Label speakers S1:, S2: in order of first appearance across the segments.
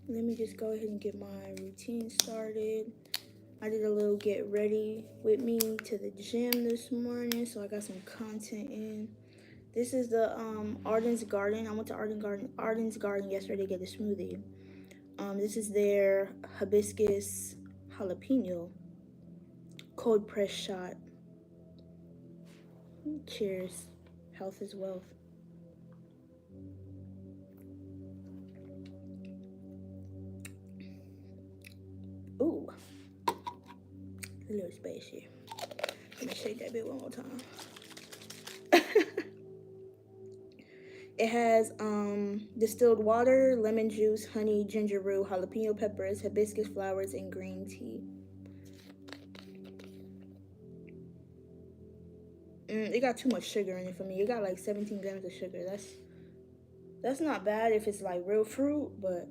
S1: Let me just go ahead and get my routine started. I did a little get ready with me to the gym this morning, so I got some content in. This is the Arden's Garden. I went to Arden's Garden yesterday to get a smoothie. This is their hibiscus jalapeno cold press shot. Cheers. Health is wealth. Ooh. A little spicy. Let me shake that bit one more time. It has distilled water, lemon juice, honey, ginger root, jalapeno peppers, hibiscus flowers, and green tea. It got too much sugar in it for me. It got like 17 grams of sugar. That's not bad if it's like real fruit, but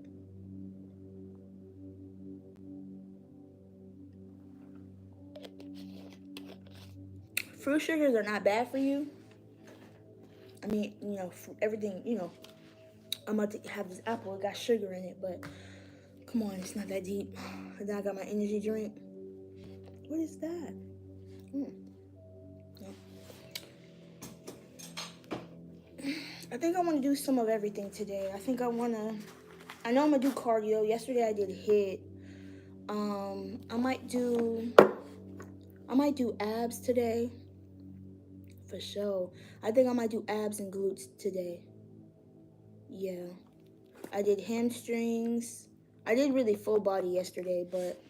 S1: fruit sugars are not bad for you. I mean, everything, I'm about to have this apple. It got sugar in it, but come on, it's not that deep. And then I got my energy drink. What is that? I think I want to do some of everything today. I know I'm going to do cardio. Yesterday I did HIIT. I might do abs today. For sure. I think I might do abs and glutes today. Yeah. I did hamstrings. I did really full body yesterday, but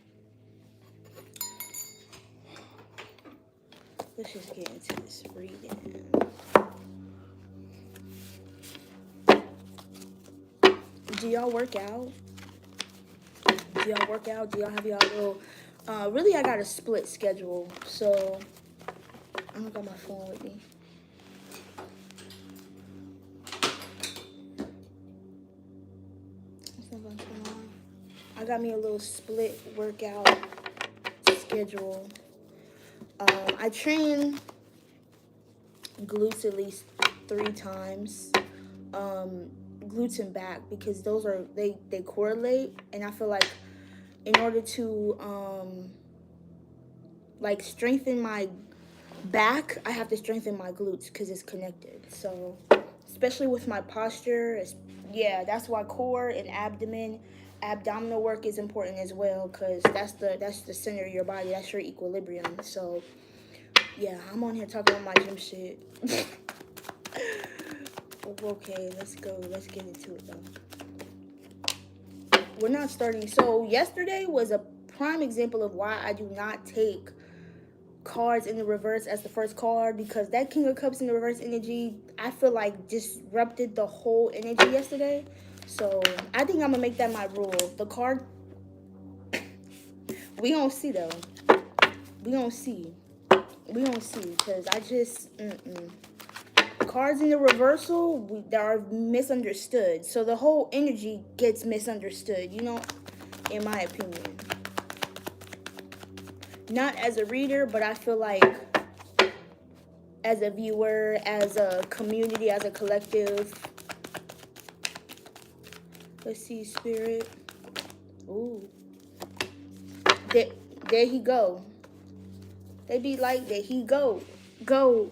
S1: let's just get into this reading. Do y'all work out? Do y'all have y'all little... really, I got a split schedule, so I don't got my phone with me. I got me a little split workout schedule. I train glutes at least 3 times. Glutes and back, because those are they correlate, and I feel like in order to like strengthen my back, I have to strengthen my glutes because it's connected. So especially with my posture, that's why core and abdominal work is important as well, because that's the center of your body. That's your equilibrium. So yeah, I'm on here talking about my gym shit. Okay, let's go. Let's get into it though. We're not starting. So yesterday was a prime example of why I do not take cards in the reverse as the first card, because that King of Cups in the reverse energy, I feel like disrupted the whole energy yesterday. So I think I'm gonna make that my rule. The card, we gonna see though. We gonna see, because I just cards in the reversal, they are misunderstood. So the whole energy gets misunderstood, in my opinion. Not as a reader, but I feel like as a viewer, as a community, as a collective. Let's see, Spirit. Ooh. There he go. They be like, there he go. Go.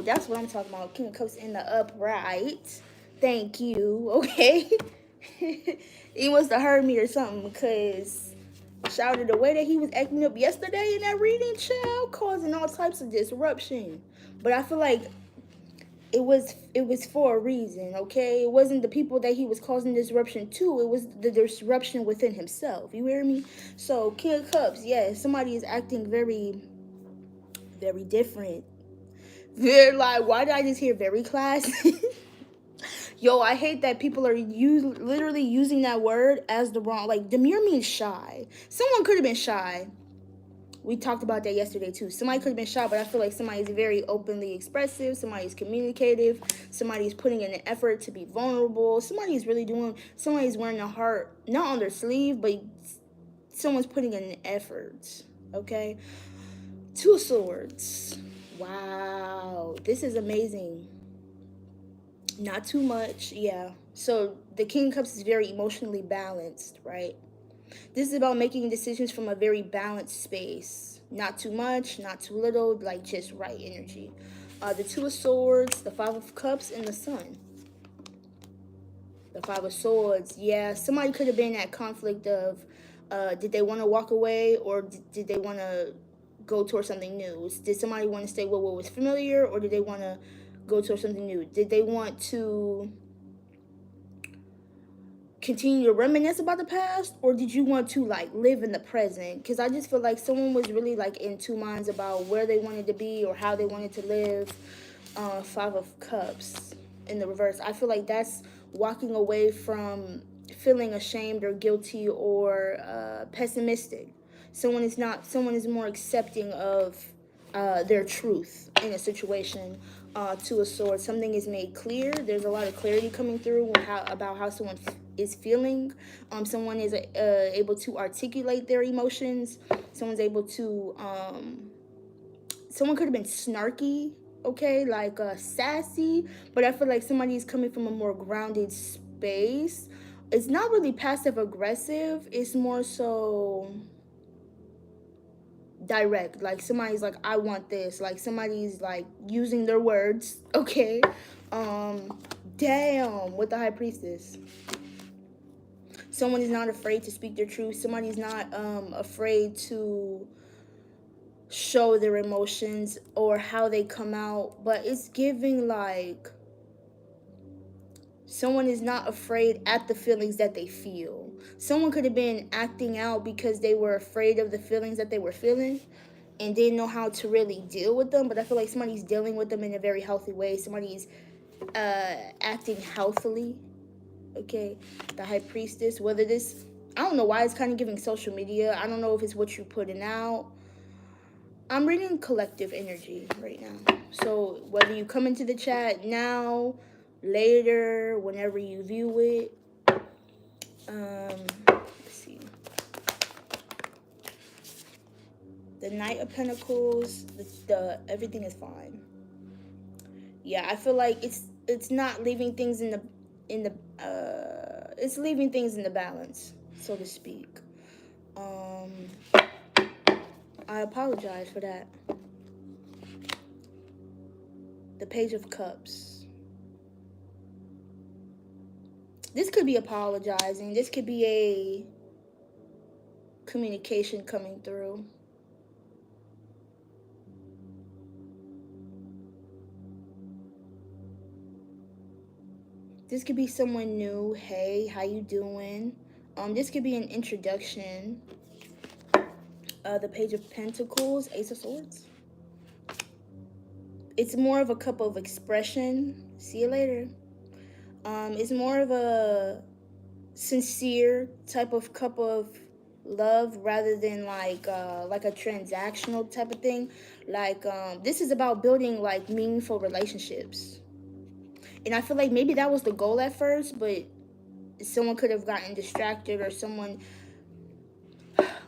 S1: That's what I'm talking about. King of Cups in the upright. Thank you. Okay. He must have heard me or something, because shouted the way that he was acting up yesterday in that reading, child, causing all types of disruption. But I feel like it was for a reason, okay? It wasn't the people that he was causing disruption to. It was the disruption within himself. You hear me? So King of Cups, yeah, somebody is acting very, very different. They're like, why did I just hear very classy? Yo, I hate that people are literally using that word as the wrong... Like, demure means shy. Someone could have been shy. We talked about that yesterday too. Somebody could have been shy, but I feel like somebody's very openly expressive. Somebody's communicative. Somebody's putting in an effort to be vulnerable. Somebody's wearing a heart, not on their sleeve, but someone's putting in an effort. Okay? 2 of Swords. Wow. This is amazing. Not too much, yeah. So the King of Cups is very emotionally balanced, right? This is about making decisions from a very balanced space. Not too much, not too little, like just right energy. The Two of Swords, the Five of Cups, and the Sun. The Five of Swords, yeah. Somebody could have been at conflict of, did they want to walk away or did they want to go towards something new? Did somebody want to stay with what was familiar or did they want to go towards something new? Did they want to continue to reminisce about the past or did you want to like live in the present? Because I just feel like someone was really like in two minds about where they wanted to be or how they wanted to live. Five of Cups in the reverse, I feel like that's walking away from feeling ashamed or guilty or pessimistic. Someone is more accepting of their truth in a situation. Two of Swords, something is made clear. There's a lot of clarity coming through about how someone is feeling. Someone is able to articulate their emotions. Someone's able to. Someone could have been snarky, okay, like sassy, but I feel like somebody's coming from a more grounded space. It's not really passive aggressive. It's more so direct, like somebody's like I want this, like somebody's like using their words, okay. Damn, with the High Priestess, someone is not afraid to speak their truth. Somebody's not afraid to show their emotions or how they come out, but it's giving like someone is not afraid at the feelings that they feel. Someone could have been acting out because they were afraid of the feelings that they were feeling and didn't know how to really deal with them, but I feel like somebody's dealing with them in a very healthy way. Somebody's acting healthily, okay. The High Priestess, whether this, I don't know why it's kind of giving social media. I don't know if it's what you're putting out. I'm reading collective energy right now. So whether you come into the chat now, later, whenever you view it, let's see. The Knight of Pentacles, the everything is fine. Yeah, I feel like it's not leaving things in the it's leaving things in the balance, so to speak. I apologize for that. The Page of Cups. This could be apologizing. This could be a communication coming through. This could be someone new. Hey, how you doing? This could be an introduction. The Page of Pentacles, Ace of Swords. It's more of a cup of expression. See you later. It's more of a sincere type of cup of love rather than like a transactional type of thing. Like this is about building like meaningful relationships. And I feel like maybe that was the goal at first, but someone could have gotten distracted or someone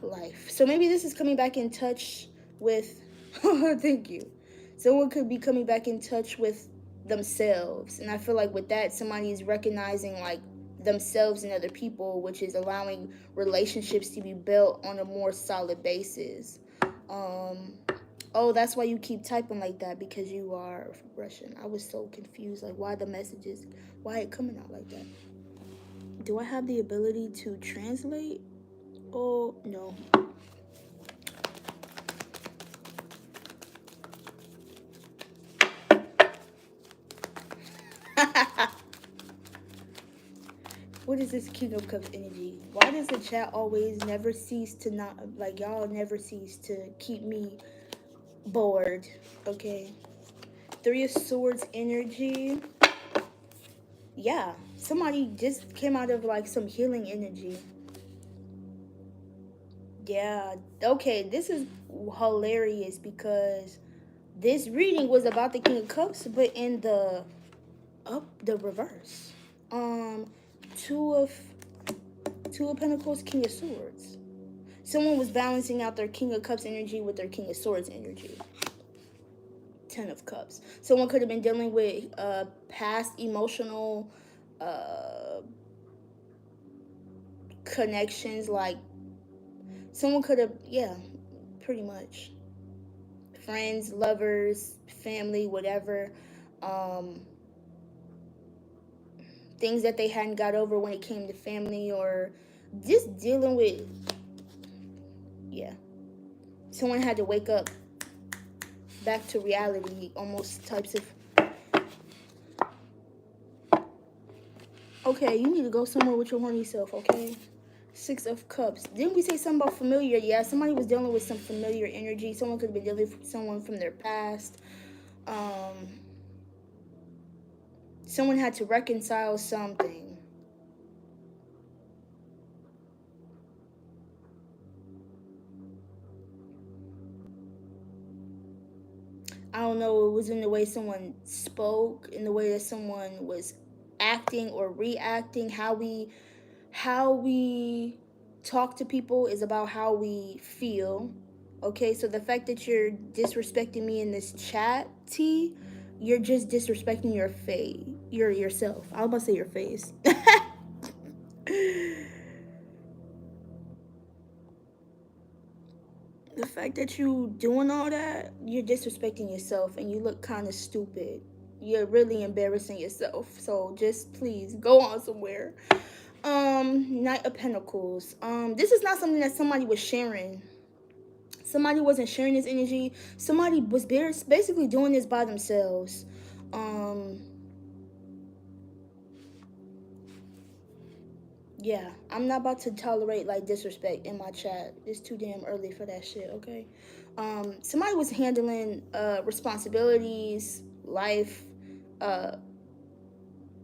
S1: life. So maybe this is coming back in touch with thank you. Someone could be coming back in touch with themselves. And I feel like with that, somebody is recognizing like themselves and other people, which is allowing relationships to be built on a more solid basis. Oh, that's why you keep typing like that, because you are Russian. I was so confused, like why the messages, why it coming out like that. Do I have the ability to translate? Oh, no. What is this King of Cups energy? Why does the chat always never cease to not, like, y'all never cease to keep me bored, okay? Three of Swords energy. Yeah, somebody just came out of, like, some healing energy. Yeah, okay, this is hilarious because this reading was about the King of Cups, but in the reverse. Two of Pentacles, King of Swords. Someone was balancing out their King of Cups energy with their King of Swords energy. Ten of Cups. Someone could have been dealing with past emotional uh, connections. Like someone could have, yeah, pretty much friends, lovers, family, whatever. Um, things that they hadn't got over when it came to family, or just dealing with, yeah. Someone had to wake up back to reality, almost types of. Okay, you need to go somewhere with your horny self, okay? Six of Cups. Didn't we say something about familiar? Yeah, somebody was dealing with some familiar energy. Someone could have been dealing with someone from their past. Um, someone had to reconcile something. I don't know, it was in the way someone spoke, in the way that someone was acting or reacting. How we talk to people is about how we feel. Okay, so the fact that you're disrespecting me in this chat, T, you're just disrespecting your face, yourself. I was about to say your face. The fact that you doing all that, you're disrespecting yourself and you look kind of stupid. You're really embarrassing yourself. So just please go on somewhere. Knight of Pentacles. This is not something that somebody was sharing. Somebody wasn't sharing this energy. Somebody was basically doing this by themselves. Um, yeah, I'm not about to tolerate like disrespect in my chat. It's too damn early for that shit. Okay. Somebody was handling responsibilities, life, uh,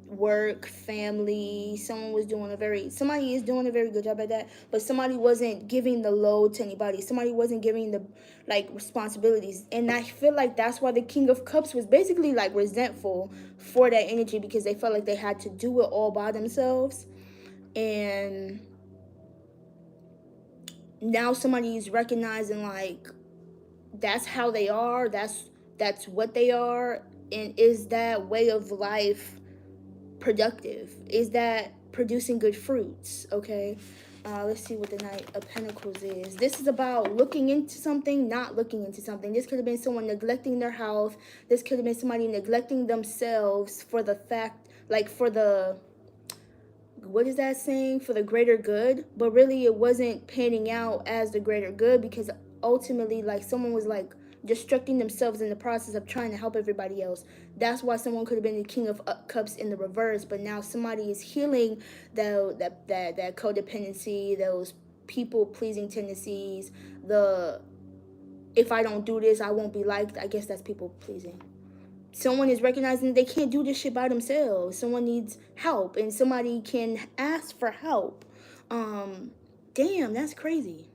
S1: work, family. Somebody is doing a very good job at that, but somebody wasn't giving the load to anybody. Somebody wasn't giving the like responsibilities. And I feel like that's why the King of Cups was basically like resentful for that energy, because they felt like they had to do it all by themselves. And now somebody is recognizing like that's how they are, that's what they are. And is that way of life productive? Is that producing good fruits? Okay. Let's see what the Knight of Pentacles is. This is about looking into something, not looking into something. This could have been someone neglecting their health. This could have been somebody neglecting themselves for the fact, like for the, what is that saying, for the greater good, but really it wasn't panning out as the greater good, because ultimately like someone was like destructing themselves in the process of trying to help everybody else. That's why someone could have been the King of Cups in the reverse, but now somebody is healing that codependency, those people pleasing tendencies, the if I don't do this I won't be liked. I guess that's people pleasing. Someone is recognizing they can't do this shit by themselves. Someone needs help, and somebody can ask for help. Um, damn, that's crazy.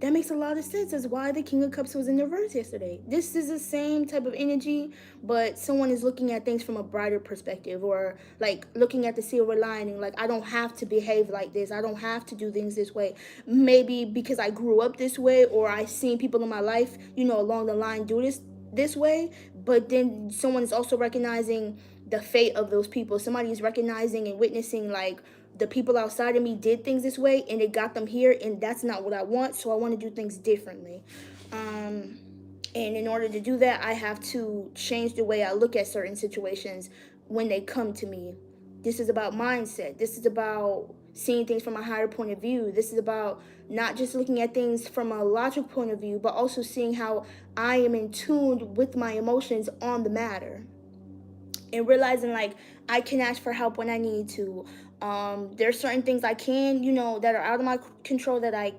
S1: That makes a lot of sense as why the King of Cups was in reverse yesterday. This is the same type of energy, but someone is looking at things from a brighter perspective, or like looking at the silver lining. Like, I don't have to behave like this. I don't have to do things this way. Maybe because I grew up this way, or I seen people in my life, along the line do this way. But then someone is also recognizing the fate of those people. Somebody is recognizing and witnessing like the people outside of me did things this way and it got them here, and that's not what I want, so I want to do things differently. And in order to do that, I have to change the way I look at certain situations when they come to me. This is about mindset. This is about seeing things from a higher point of view. This is about not just looking at things from a logical point of view, but also seeing how I am in tune with my emotions on the matter, and realizing like I can ask for help when I need to. There's certain things I can, that are out of my control that I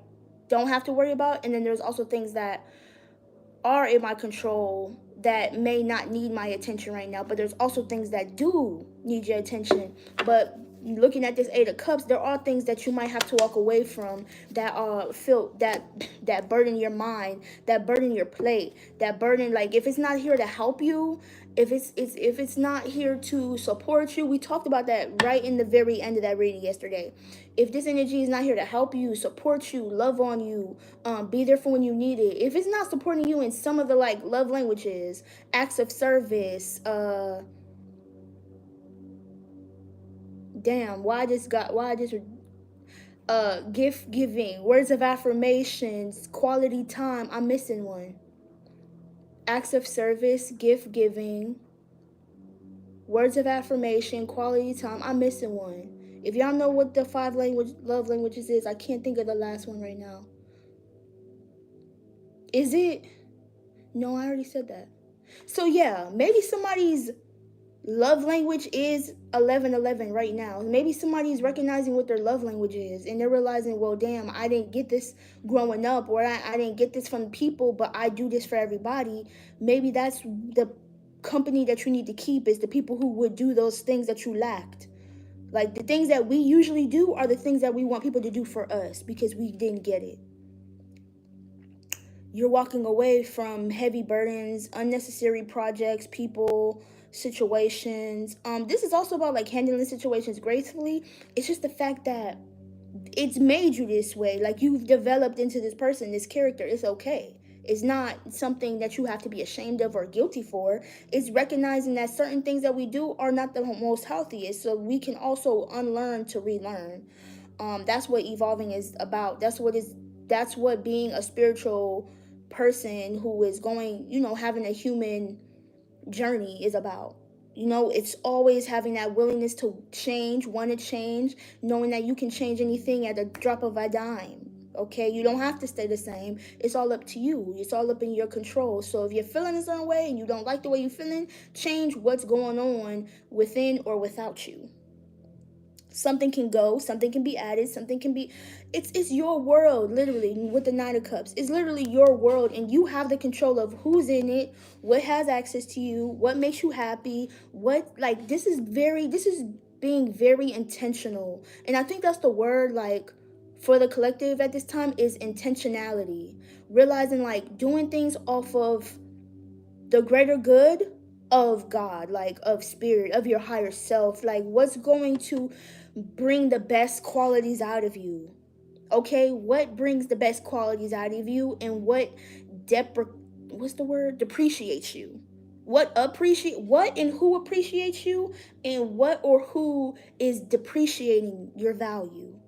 S1: don't have to worry about, and then there's also things that are in my control that may not need my attention right now, but there's also things that do need your attention. But looking at this Eight of Cups, there are things that you might have to walk away from that feel that burden your mind, that burden your plate, that burden, like if it's not here to help you, if it's not here to support you, we talked about that right in the very end of that reading yesterday. If this energy is not here to help you, support you, love on you, be there for when you need it, if it's not supporting you in some of the like love languages, acts of service, damn, why I just gift giving, words of affirmations, quality time, I'm missing one. Acts of service, gift giving, words of affirmation, quality time, I'm missing one. If y'all know what the love languages is, I can't think of the last one right now. Is it? No, I already said that. So yeah, maybe somebody's love language is 1111 right now. Maybe somebody's recognizing what their love language is and they're realizing, well, damn, I didn't get this growing up, or I didn't get this from people, but I do this for everybody. Maybe that's the company that you need to keep, is the people who would do those things that you lacked. Like the things that we usually do are the things that we want people to do for us because we didn't get it. You're walking away from heavy burdens, unnecessary projects, people, situations. This is also about like handling situations gracefully. It's just the fact that it's made you this way. Like you've developed into this person, this character. It's okay. It's not something that you have to be ashamed of or guilty for. It's recognizing that certain things that we do are not the most healthiest, so we can also unlearn to relearn. That's what evolving is about. That's what being a spiritual person who is going, having a human journey is about. It's always having that willingness to change, want to change, knowing that you can change anything at a drop of a dime. Okay, you don't have to stay the same. It's all up to you. It's all up in your control. So if you're feeling a certain way and you don't like the way you're feeling, change what's going on within or without you. Something can go, something can be added, something can be, it's your world. Literally, with the Nine of Cups, it's literally your world, and you have the control of who's in it, what has access to you, what makes you happy, what, like, this is being very intentional. And I think that's the word, like, for the collective at this time, is intentionality. Realizing, like, doing things off of the greater good of God, like of spirit, of your higher self, like what's going to bring the best qualities out of you. Okay, what brings the best qualities out of you, and what's the word, depreciates you. What and who appreciates you, and what or who is depreciating your value.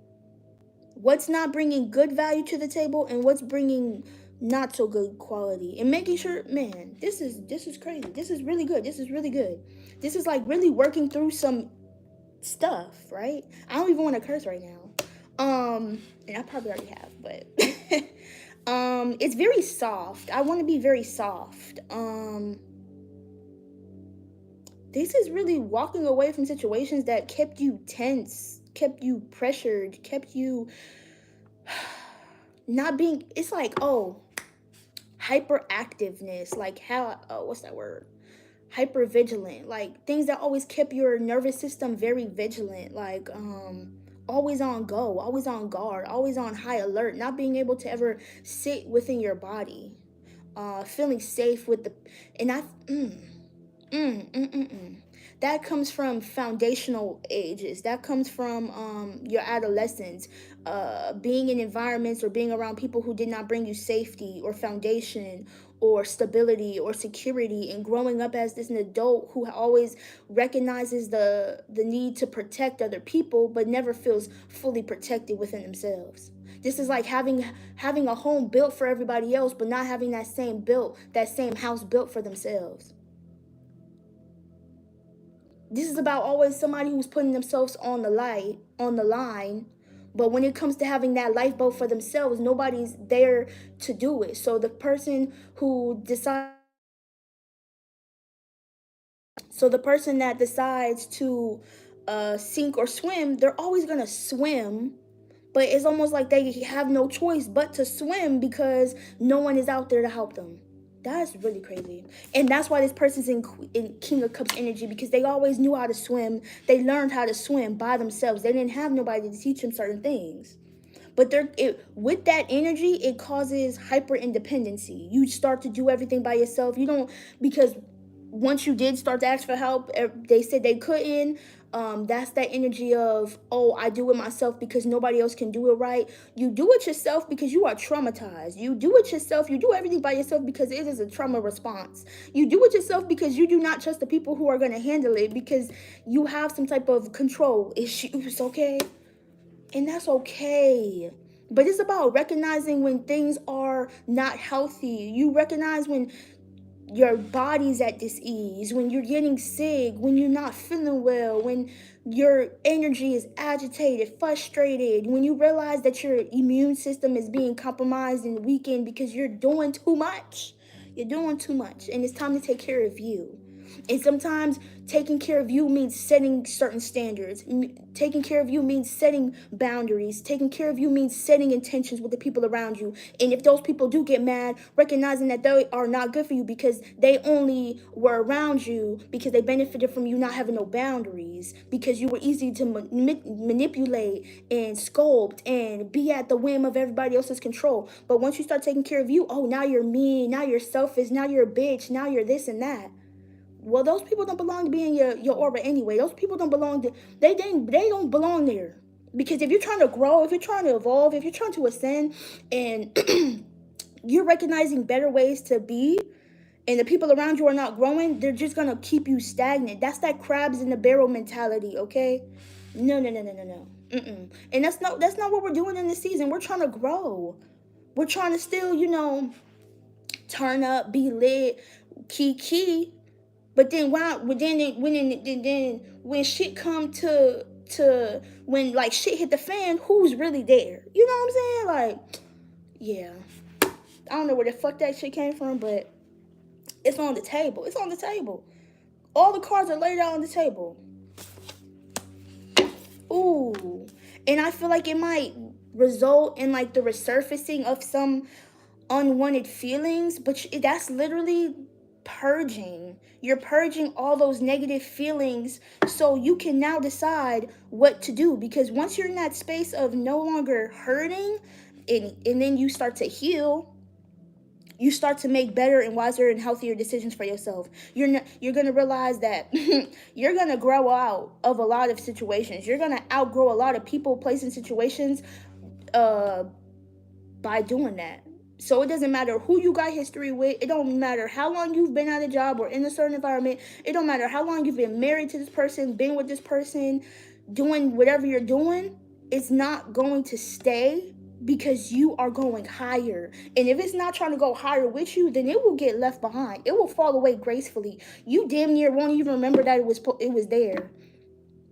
S1: What's not bringing good value to the table, and what's bringing not so good quality, and making sure, man, this is crazy. This is really good. This is really good. This is like really working through some stuff, right? I don't even want to curse right now. And I probably already have, but it's very soft. I want to be very soft. This is really walking away from situations that kept you tense, kept you pressured, kept you not being, it's like, oh, hyperactiveness, like how, oh, what's that word, hyper vigilant, like things that always kept your nervous system very vigilant, like always on go, always on guard, always on high alert, not being able to ever sit within your body, feeling safe with the, and I Mm, mm, mm, mm. That comes from foundational ages. That comes from your adolescence, being in environments or being around people who did not bring you safety or foundation or stability or security, and growing up as this an adult who always recognizes the need to protect other people but never feels fully protected within themselves. This is like having a home built for everybody else but not having that same house built for themselves. This is about always somebody who's putting themselves on the line, but when it comes to having that lifeboat for themselves, nobody's there to do it. So the person that decides to sink or swim, they're always gonna swim, but it's almost like they have no choice but to swim because no one is out there to help them. That's really crazy. And that's why this person's in King of Cups energy, because they always knew how to swim. They learned how to swim by themselves. They didn't have nobody to teach them certain things. But with that energy, it causes hyper independency. You start to do everything by yourself. You don't, because once you did start to ask for help, they said they couldn't. That's that energy of, oh, I do it myself because nobody else can do it right. You do it yourself because you are traumatized. You do it yourself. You do everything by yourself because it is a trauma response. You do it yourself because you do not trust the people who are going to handle it because you have some type of control issues, okay? And that's okay. But it's about recognizing when things are not healthy. You recognize when your body's at dis-ease, when you're getting sick, when you're not feeling well, when your energy is agitated, frustrated, when you realize that your immune system is being compromised and weakened because you're doing too much. You're doing too much, and it's time to take care of you. And sometimes taking care of you means setting certain standards. Taking care of you means setting boundaries. Taking care of you means setting intentions with the people around you. And if those people do get mad, recognizing that they are not good for you because they only were around you because they benefited from you not having no boundaries, because you were easy to manipulate and sculpt and be at the whim of everybody else's control. But once you start taking care of you, oh, now you're mean, now you're selfish, now you're a bitch, now you're this and that. Well, those people don't belong to be in your aura anyway. Those people don't belong to, they don't belong there. Because if you're trying to grow, if you're trying to evolve, if you're trying to ascend, and you're recognizing better ways to be, and the people around you are not growing, they're just gonna keep you stagnant. That's that crabs in the barrel mentality, okay? No, no, no, no, no, no. And that's not what we're doing in this season. We're trying to grow. We're trying to still, turn up, be lit, key. But then when shit come to when like shit hit the fan, who's really there? You know what I'm saying? Like, yeah. I don't know where the fuck that shit came from, but it's on the table. It's on the table. All the cards are laid out on the table. Ooh. And I feel like it might result in like the resurfacing of some unwanted feelings, but that's literally purging. You're purging all those negative feelings so you can now decide what to do, because once you're in that space of no longer hurting, and then you start to heal, you start to make better and wiser and healthier decisions for yourself. You're going to realize that you're going to grow out of a lot of situations. You're going to outgrow a lot of people, places, situations by doing that. So it doesn't matter who you got history with. It don't matter how long you've been at a job or in a certain environment. It don't matter how long you've been married to this person, been with this person, doing whatever you're doing. It's not going to stay because you are going higher. And if it's not trying to go higher with you, then it will get left behind. It will fall away gracefully. You damn near won't even remember that it was there.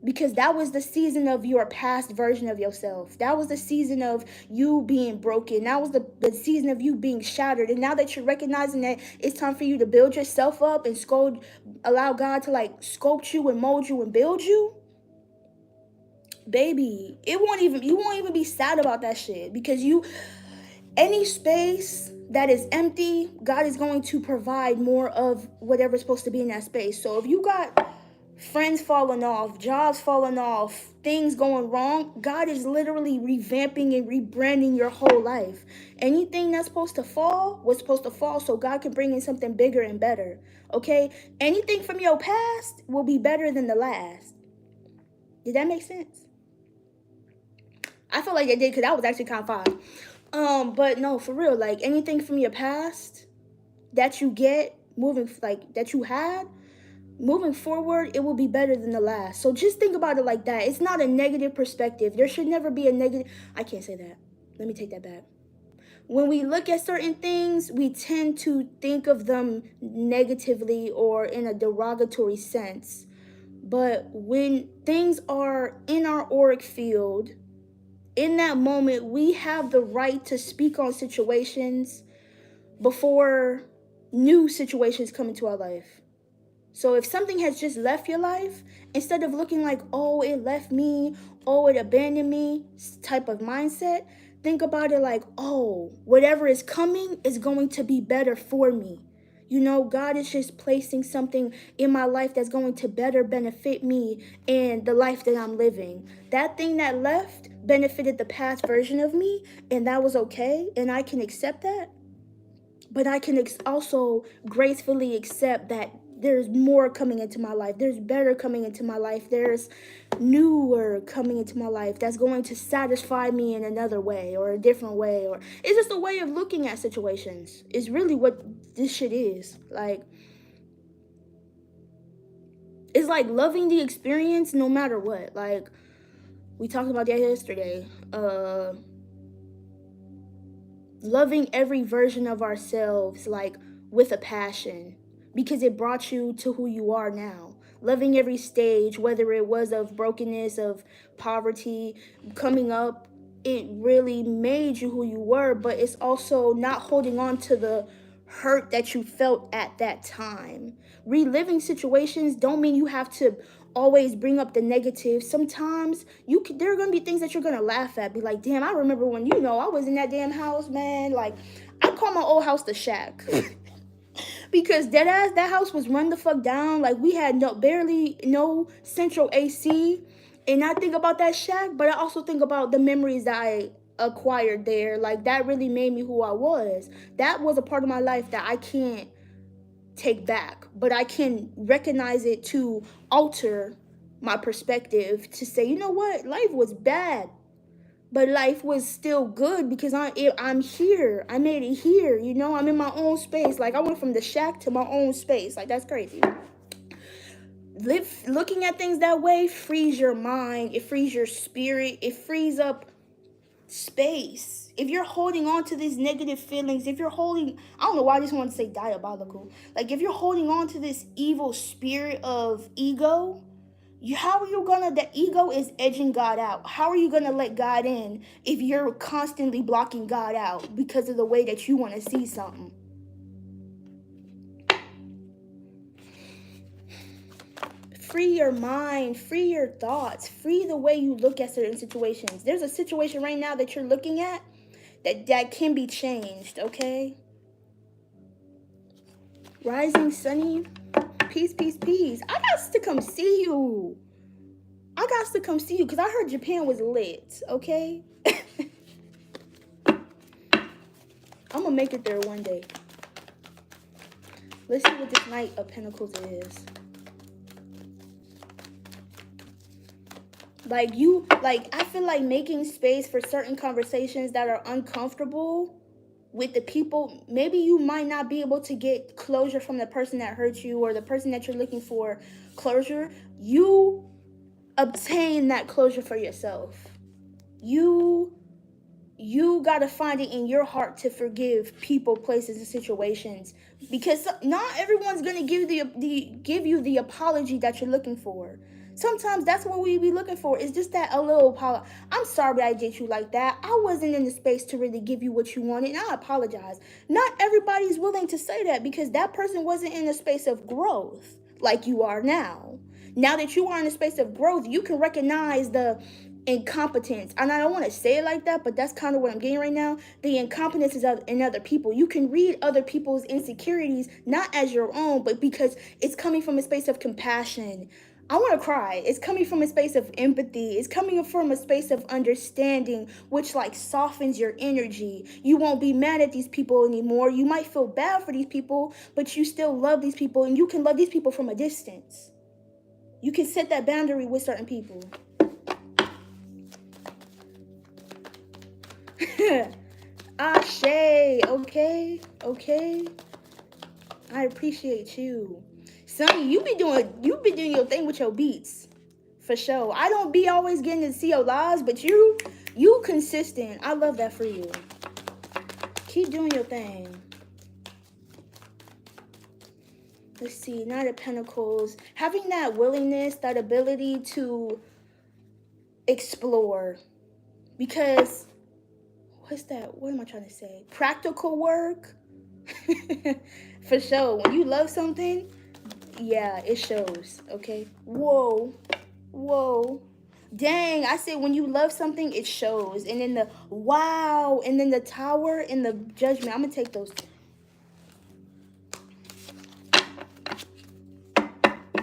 S1: Because that was the season of your past version of yourself. That was the season of you being broken. That was the season of you being shattered. And now that you're recognizing that it's time for you to build yourself up and allow God to like sculpt you and mold you and build you, baby, you won't even be sad about that shit. Because any space that is empty, God is going to provide more of whatever's supposed to be in that space. So if you got friends falling off, jobs falling off, things going wrong, God is literally revamping and rebranding your whole life. Anything that's supposed to fall was supposed to fall so God can bring in something bigger and better. Okay? Anything from your past will be better than the last. Did that make sense? I feel like it did, because that was actually kind of fine. But no, for real, like anything from your past that you get that you had, moving forward, it will be better than the last. So just think about it like that. It's not a negative perspective. There should never be a negative. I can't say that. Let me take that back. When we look at certain things, we tend to think of them negatively or in a derogatory sense. But when things are in our auric field, in that moment, we have the right to speak on situations before new situations come into our life. So if something has just left your life, instead of looking like, oh, it left me, oh, it abandoned me type of mindset, think about it like, oh, whatever is coming is going to be better for me. God is just placing something in my life that's going to better benefit me and the life that I'm living. That thing that left benefited the past version of me, and that was okay, and I can accept that. But I can also gracefully accept that there's more coming into my life. There's better coming into my life. There's newer coming into my life that's going to satisfy me in another way or a different way. Or it's just a way of looking at situations. It's really what this shit is. Like, it's like loving the experience no matter what. Like, we talked about that yesterday. Loving every version of ourselves, like, with a passion, because it brought you to who you are now. Loving every stage, whether it was of brokenness, of poverty, coming up, it really made you who you were, but it's also not holding on to the hurt that you felt at that time. Reliving situations don't mean you have to always bring up the negative. Sometimes there are gonna be things that you're gonna laugh at. Be like, damn, I remember when I was in that damn house, man. Like, I call my old house the shack. Because that house was run the fuck down. Like, we had barely no central AC. And I think about that shack, but I also think about the memories that I acquired there. Like, that really made me who I was. That was a part of my life that I can't take back, but I can recognize it to alter my perspective, to say, you know what, life was bad, but life was still good because I'm here. I made it here. I'm in my own space. Like, I went from the shack to my own space. Like, that's crazy. Looking at things that way frees your mind. It frees your spirit. It frees up space. If you're holding on to these negative feelings, if you're holding, I don't know why I just want to say diabolical. Like, if you're holding on to this evil spirit of ego, how are you gonna, the ego is edging God out. How are you gonna let God in if you're constantly blocking God out because of the way that you want to see something? Free your mind, free your thoughts, free the way you look at certain situations. There's a situation right now that you're looking at that can be changed, okay? Rising Sunny, peace, peace, peace. I got to come see you. Because I heard Japan was lit, okay? I'm going to make it there one day. Let's see what this Knight of Pentacles is. I feel like making space for certain conversations that are uncomfortable with the people. Maybe you might not be able to get closure from the person that hurt you or the person that you're looking for closure. You obtain that closure for yourself. You gotta find it in your heart to forgive people, places, and situations, because not everyone's gonna give you the apology that you're looking for. Sometimes that's what we be looking for. It's just that a little apology. I'm sorry I did you like that. I wasn't in the space to really give you what you wanted, and I apologize. Not everybody's willing to say that because that person wasn't in a space of growth like you are now. Now that you are in a space of growth, you can recognize the incompetence. And I don't want to say it like that, but that's kind of what I'm getting right now. The incompetence is in other people. You can read other people's insecurities, not as your own, but because it's coming from a space of compassion. I want to cry. It's coming from a space of empathy. It's coming from a space of understanding, which like softens your energy. You won't be mad at these people anymore. You might feel bad for these people, but you still love these people, and you can love these people from a distance. You can set that boundary with certain people. Ashe, okay. I appreciate you. Sonny, you be doing your thing with your beats. For sure. I don't be always getting to see your lives, but you consistent. I love that for you. Keep doing your thing. Let's see, Knight of Pentacles. Having that willingness, that ability to explore. Because, what's that? What am I trying to say? Practical work. For sure. When you love something, yeah, it shows. Okay. Whoa. Dang, I said when you love something, it shows. And then the wow, and then the Tower and the Judgment. I'm gonna take those.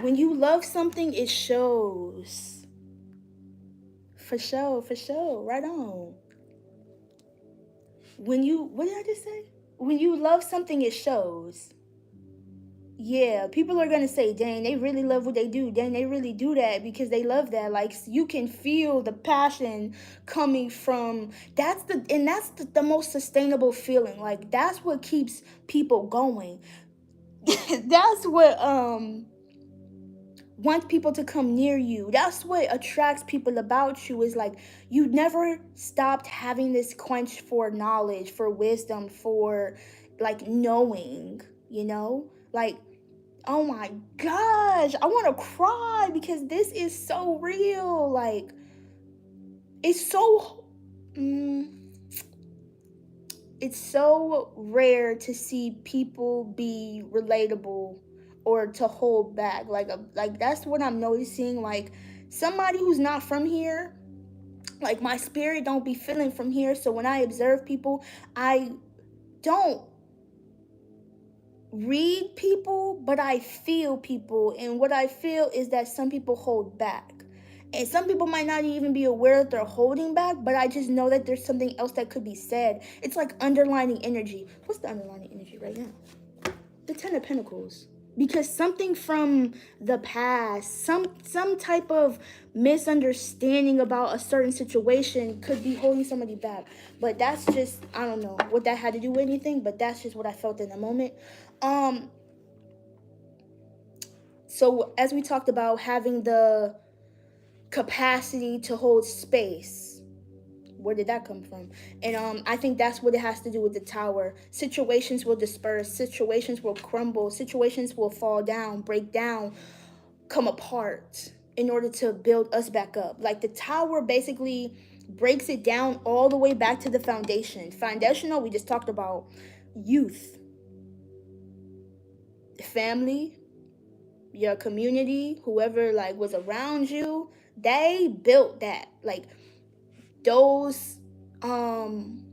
S1: When you love something, it shows. For sure. Right on. What did I just say? When you love something, it shows. Yeah, people are gonna say, dang, they really love what they do. Dang, they really do that because they love that. Like you can feel the passion coming from that's the most sustainable feeling. Like that's what keeps people going. That's what wants people to come near you. That's what attracts people about you is like you never stopped having this quench for knowledge, for wisdom, for like knowing, you know? Like oh my gosh, I want to cry because this is so real. Like, it's so, mm, it's so rare to see people be relatable or to hold back. Like that's what I'm noticing. Like, somebody who's not from here, like my spirit don't be feeling from here. So when I observe people, I don't read people, but I feel people. And what I feel is that some people hold back. And some people might not even be aware that they're holding back, but I just know that there's something else that could be said. It's like underlining energy. What's the underlining energy right now? The Ten of Pentacles. Because something from the past, some type of misunderstanding about a certain situation could be holding somebody back. But that's just, I don't know what that had to do with anything, but that's just what I felt in the moment. Um so as we talked about having the capacity to hold space, where did that come from? And I think that's what it has to do with the tower. Situations will disperse, situations will crumble, situations will fall down, break down, come apart in order to build us back up. Like the tower basically breaks it down all the way back to the foundation. Foundational, we just talked about youth, family, your community, whoever like was around you, they built that. Like those um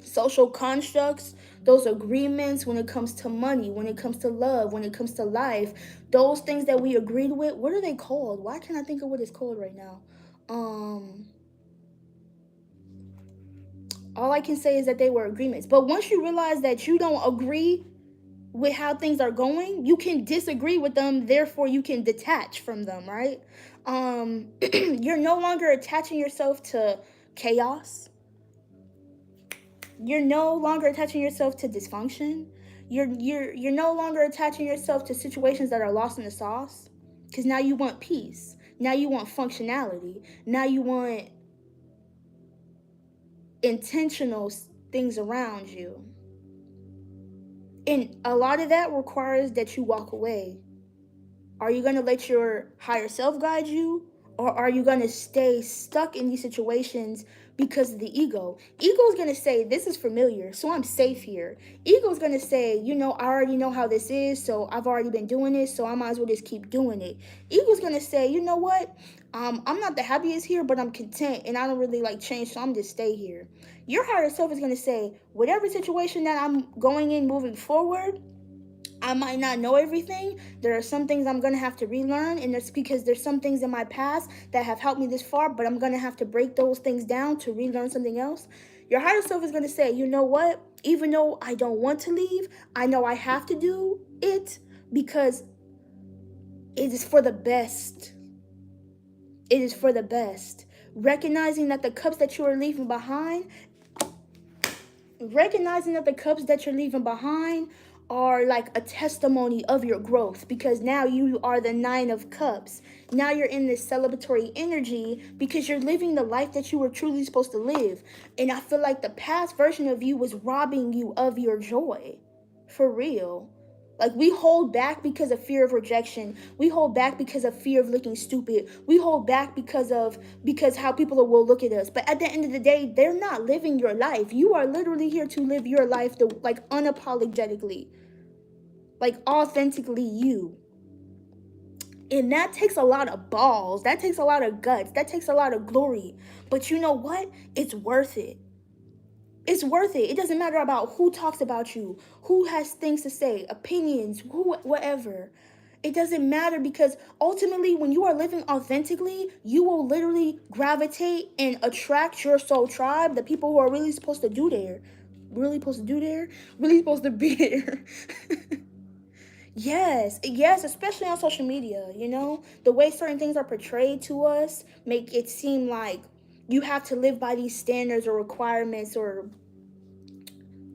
S1: social constructs, those agreements when it comes to money, when it comes to love, when it comes to life, those things that we agreed with, what are they called? Why can't I think of what it's called right now? Um all I can say is that they were agreements. But once you realize that you don't agree with how things are going, you can disagree with them, therefore you can detach from them, right? You're no longer attaching yourself to chaos. You're no longer attaching yourself to dysfunction. You're no longer attaching yourself to situations that are lost in the sauce, because now you want peace. Now you want functionality. Now you want intentional things around you. And a lot of that requires that you walk away. Are you going to let your higher self guide you? Or are you going to stay stuck in these situations because of the ego? Ego is going to say, this is familiar, so I'm safe here. Ego is going to say, you know, I already know how this is, so I've already been doing this, so I might as well just keep doing it. Ego is going to say, you know what? I'm not the happiest here, but I'm content and I don't really like change, so I'm just stay here. Your higher self is going to say, whatever situation that I'm going in moving forward, I might not know everything. There are some things I'm going to have to relearn, and it's because there's some things in my past that have helped me this far, but I'm going to have to break those things down to relearn something else. Your higher self is going to say, you know what? Even though I don't want to leave, I know I have to do it because it is for the best. It is for the best. Recognizing that the cups that you are leaving behind recognizing that the cups that you're leaving behind are like a testimony of your growth, because now you are the Nine of Cups. Now you're in this celebratory energy because you're living the life that you were truly supposed to live. And I feel like the past version of you was robbing you of your joy. For real. Like we hold back because of fear of rejection. We hold back because of fear of looking stupid. We hold back because how people will look at us. But at the end of the day, they're not living your life. You are literally here to live your life like unapologetically, like authentically you. And that takes a lot of balls. That takes a lot of guts. That takes a lot of glory. But you know what? It's worth it. It's worth it. It doesn't matter about who talks about you, who has things to say, opinions, who, whatever. It doesn't matter, because ultimately when you are living authentically, you will literally gravitate and attract your soul tribe, the people who are really supposed to do there. Really supposed to do there? Really supposed to be there. Yes, especially on social media, the way certain things are portrayed to us make it seem like you have to live by these standards or requirements or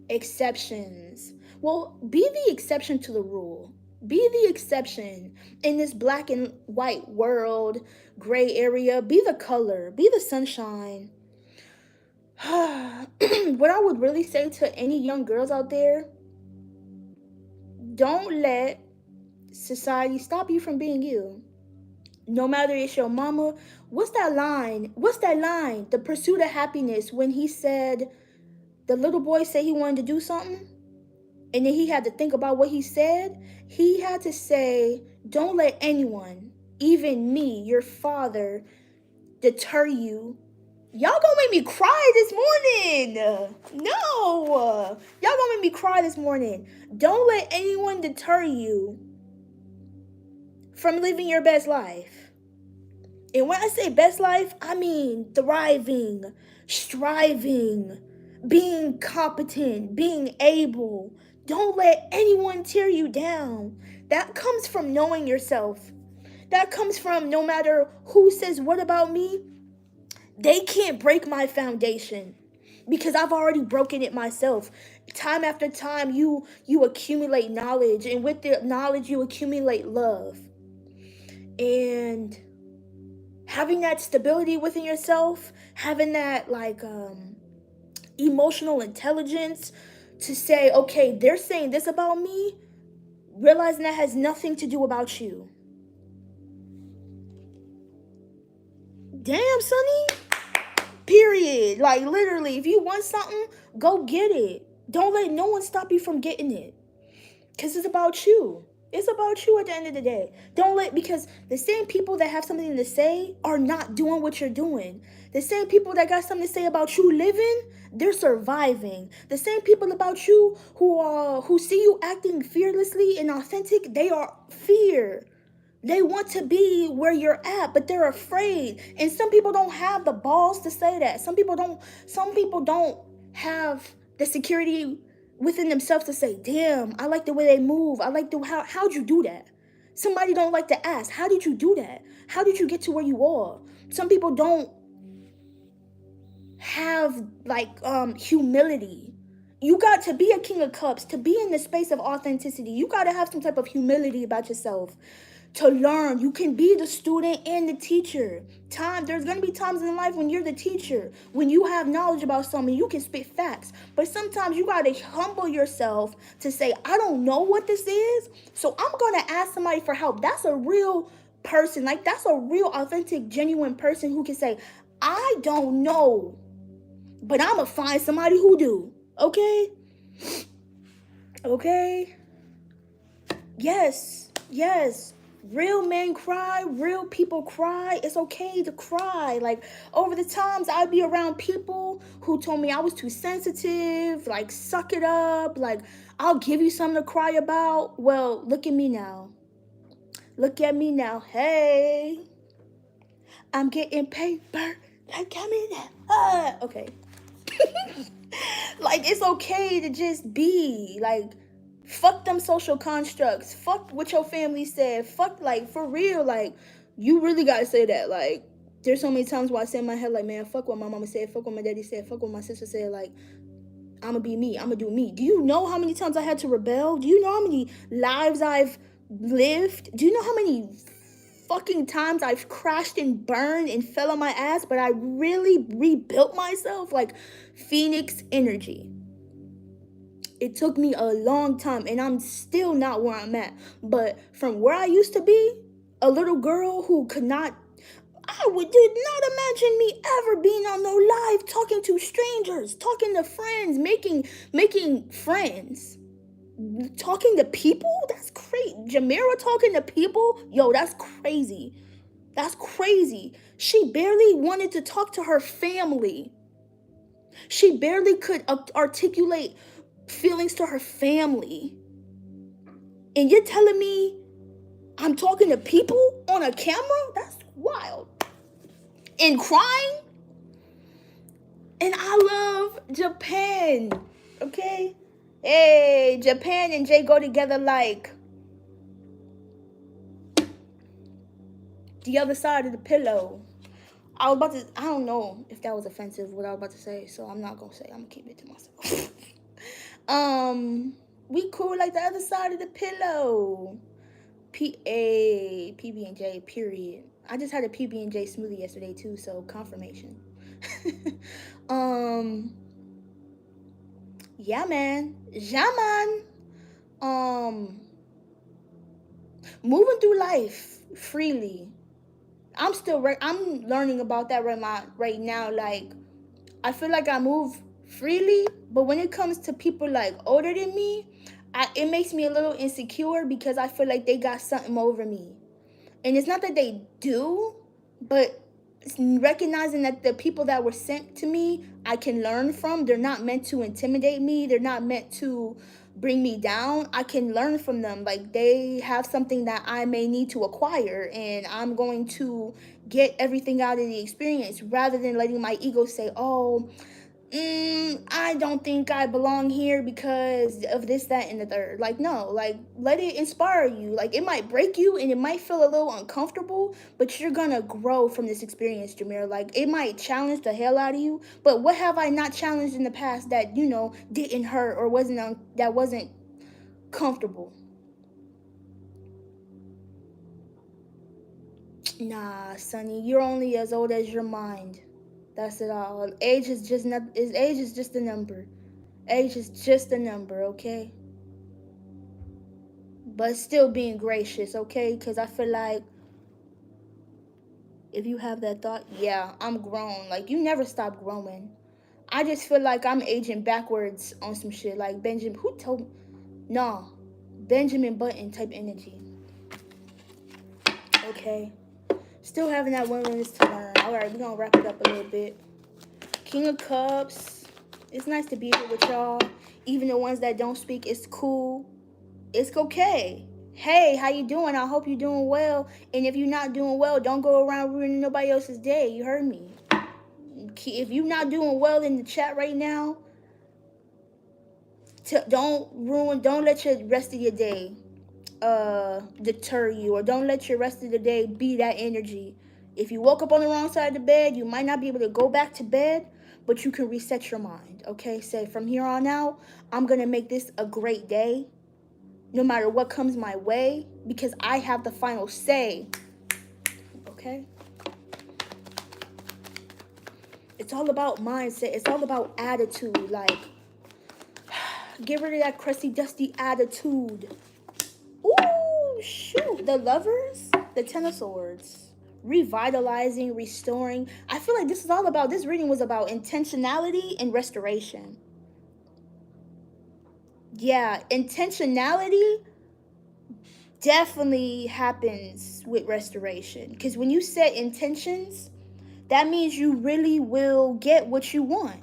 S1: exceptions. Well, be the exception to the rule. Be the exception in this black and white world, gray area. Be the color, be the sunshine. What I would really say to any young girls out there, don't let society stop you from being you. No matter it's your mama. What's that line? The pursuit of happiness, when he said, the little boy said he wanted to do something, and then he had to think about what he said. He had to say, don't let anyone, even me, your father, deter you. Y'all gonna make me cry this morning. No. Y'all gonna make me cry this morning. Don't let anyone deter you from living your best life. And when I say best life, I mean thriving, striving, being competent, being able. Don't let anyone tear you down. That comes from knowing yourself. That comes from, no matter who says what about me, they can't break my foundation, because I've already broken it myself. Time after time, you accumulate knowledge, and with the knowledge you accumulate love. And having that stability within yourself, having that emotional intelligence to say, okay, they're saying this about me, realizing that has nothing to do about you. Damn, Sonny. Period. Like, literally, if you want something, go get it. Don't let no one stop you from getting it, because it's about you. It's about you at the end of the day. Because the same people that have something to say are not doing what you're doing. The same people that got something to say about you living, they're surviving. The same people about you who see you acting fearlessly and authentic, they are fear. They want to be where you're at, but they're afraid. And some people don't have the balls to say that. Some people don't have the security within themselves to say, damn, I like the way they move. I like how'd you do that? Somebody don't like to ask, how did you do that? How did you get to where you are? Some people don't have humility. You got to be a king of cups, to be in the space of authenticity. You got to have some type of humility about yourself. To learn, you can be the student and the teacher. There's gonna be times in life when you're the teacher, when you have knowledge about something, you can spit facts. But sometimes you gotta humble yourself to say, I don't know what this is, so I'm gonna ask somebody for help. That's a real person. That's a real, authentic, genuine person who can say, I don't know, but I'm gonna find somebody who do. Okay? Yes. Real men cry, real people cry. It's okay to cry. Over the times, I'd be around people who told me I was too sensitive, suck it up, I'll give you something to cry about. Well, look at me now. Hey, I'm getting paper. Look at me now. Okay. It's okay to just be. Fuck them social constructs. Fuck what your family said. Fuck, for real, you really gotta say that. There's so many times where I say in my head, man, fuck what my mama said, fuck what my daddy said, fuck what my sister said, I'ma be me, I'ma do me. Do you know how many times I had to rebel? Do you know how many lives I've lived? Do you know how many fucking times I've crashed and burned and fell on my ass, but I really rebuilt myself? Phoenix energy. It took me a long time, and I'm still not where I'm at. But from where I used to be, a little girl who did not imagine me ever being on no live, talking to strangers, talking to friends, making friends, talking to people. That's crazy. Jamira talking to people, yo, that's crazy. That's crazy. She barely wanted to talk to her family. She barely could articulate feelings to her family. And you're telling me I'm talking to people on a camera? That's wild. And crying? And I love Japan. Okay? Hey, Japan and Jay go together like The other side of the pillow. I was about to, I don't know if that was offensive, what I was about to say, so I'm not gonna say, I'm gonna keep it to myself. We cool like the other side of the pillow. PB&J, period. I just had a PB&J smoothie yesterday too, so confirmation. um, yeah, man. Yeah, man. Um, moving through life freely. I'm learning about that right now. Like, I feel like I move freely, but when it comes to people like older than me, it makes me a little insecure because I feel like they got something over me. And it's not that they do, but recognizing that the people that were sent to me, I can learn from. They're not meant to intimidate me. They're not meant to bring me down. I can learn from them. Like, they have something that I may need to acquire, and I'm going to get everything out of the experience rather than letting my ego say, oh, I don't think I belong here because of this, that, and the third. Like, no, like, let it inspire you. Like, it might break you and it might feel a little uncomfortable, but you're gonna grow from this experience, Jameer. Like, it might challenge the hell out of you, but what have I not challenged in the past that, didn't hurt or that wasn't comfortable? Nah, Sonny, you're only as old as your mind. That's it all. Age is just a number. Age is just a number, okay? But still being gracious, okay? Because I feel like if you have that thought, yeah, I'm grown. Like, you never stop growing. I just feel like I'm aging backwards on some shit. Like, who told? No, Benjamin Button type energy. Okay. Still having that willingness to learn. All right, we're gonna wrap it up a little bit. King of Cups. It's nice to be here with y'all. Even the ones that don't speak, it's cool. It's okay. Hey, how you doing? I hope you're doing well. And if you're not doing well, don't go around ruining nobody else's day. You heard me. If you're not doing well in the chat right now, don't let your rest of your day deter you, or don't let your rest of the day be that energy. If you woke up on the wrong side of the bed, you might not be able to go back to bed, but you can reset your mind. Okay, say from here on out, I'm gonna make this a great day no matter what comes my way, because I have the final say. Okay? It's all about mindset. It's all about attitude. Like, get rid of that crusty, dusty attitude. Ooh, shoot. The Lovers, the Ten of Swords. Revitalizing, restoring. I feel like this reading was about intentionality and restoration. Yeah, intentionality definitely happens with restoration. Because when you set intentions, that means you really will get what you want.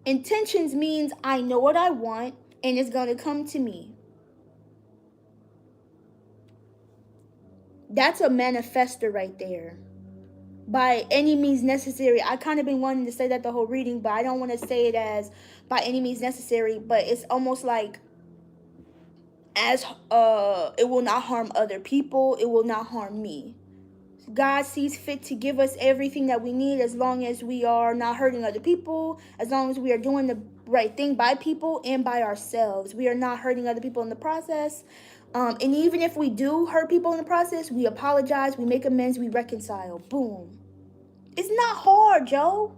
S1: Intentions means I know what I want and it's going to come to me. That's a manifester right there. By any means necessary. I kind of been wanting to say that the whole reading, but I don't want to say it as by any means necessary, but it's almost like as it will not harm other people, it will not harm me. God sees fit to give us everything that we need as long as we are not hurting other people, as long as we are doing the right thing by people and by ourselves. We are not hurting other people in the process. And even if we do hurt people in the process, we apologize, we make amends, we reconcile. Boom. It's not hard, Joe.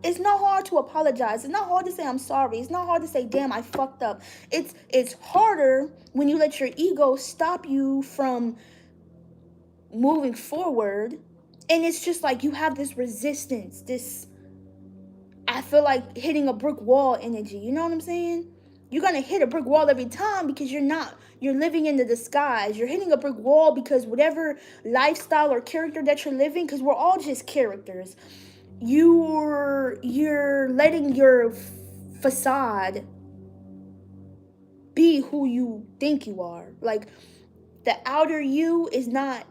S1: It's not hard to apologize. It's not hard to say I'm sorry. It's not hard to say, damn, I fucked up. It's harder when you let your ego stop you from moving forward, and it's just like you have this resistance, this, I feel like hitting a brick wall energy. You know what I'm saying? You're gonna hit a brick wall every time because you're living in the disguise. You're hitting a brick wall because whatever lifestyle or character that you're living, because we're all just characters, you're letting your facade be who you think you are. Like, the outer you is not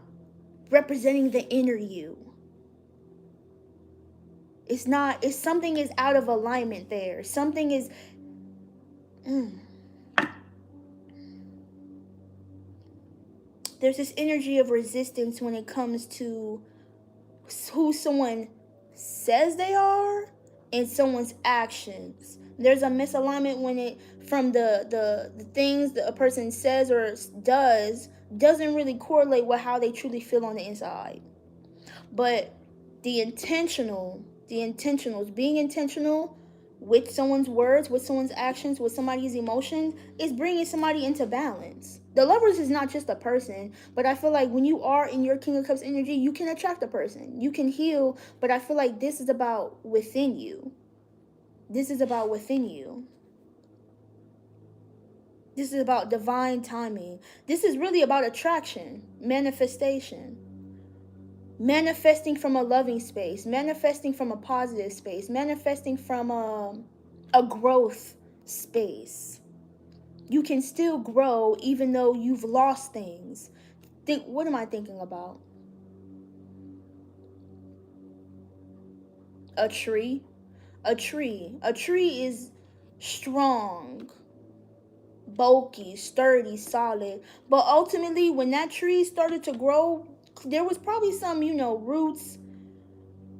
S1: representing the inner you. It's not, it's something is out of alignment there. Something is there's this energy of resistance when it comes to who someone says they are and someone's actions. There's a misalignment when it from the things that a person says or does doesn't really correlate with how they truly feel on the inside. But the intentionals, being intentional with someone's words, with someone's actions, with somebody's emotions, is bringing somebody into balance. The lovers is not just a person, but I feel like when you are in your King of Cups energy, you can attract a person. You can heal, but I feel like this is about within you. This is about within you. This is about divine timing. This is really about attraction, manifestation. Manifesting from a loving space, manifesting from a positive space, manifesting from a growth space. You can still grow even though you've lost things. Think, what am I thinking about? A tree. A tree. A tree is strong, bulky, sturdy, solid. But ultimately, when that tree started to grow, there was probably some, roots,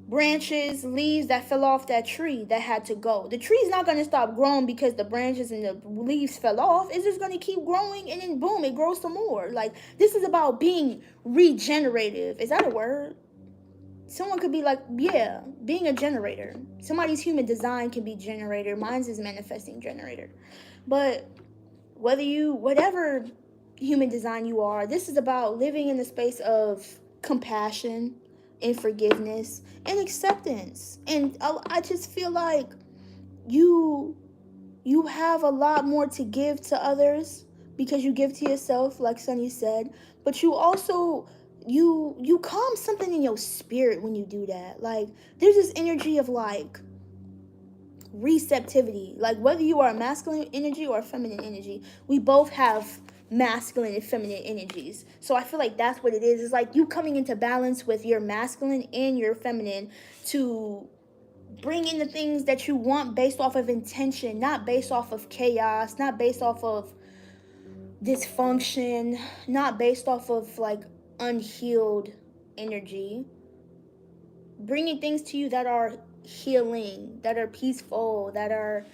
S1: branches, leaves that fell off that tree that had to go. The tree's not going to stop growing because the branches and the leaves fell off. It's just going to keep growing, and then boom, it grows some more. Like, this is about being regenerative. Is that a word? Someone could be like, yeah, being a generator. Somebody's human design can be generator. Mine's is manifesting generator. But whatever human design you are, this is about living in the space of compassion and forgiveness and acceptance. And I just feel like you have a lot more to give to others because you give to yourself, like Sunny said. But you also you calm something in your spirit when you do that. Like, there's this energy of like receptivity. Like, whether you are a masculine energy or a feminine energy, we both have masculine and feminine energies. So I feel like that's what it is. It's like you coming into balance with your masculine and your feminine to bring in the things that you want based off of intention, not based off of chaos, not based off of dysfunction, not based off of like unhealed energy. Bringing things to you that are healing, that are peaceful, that are,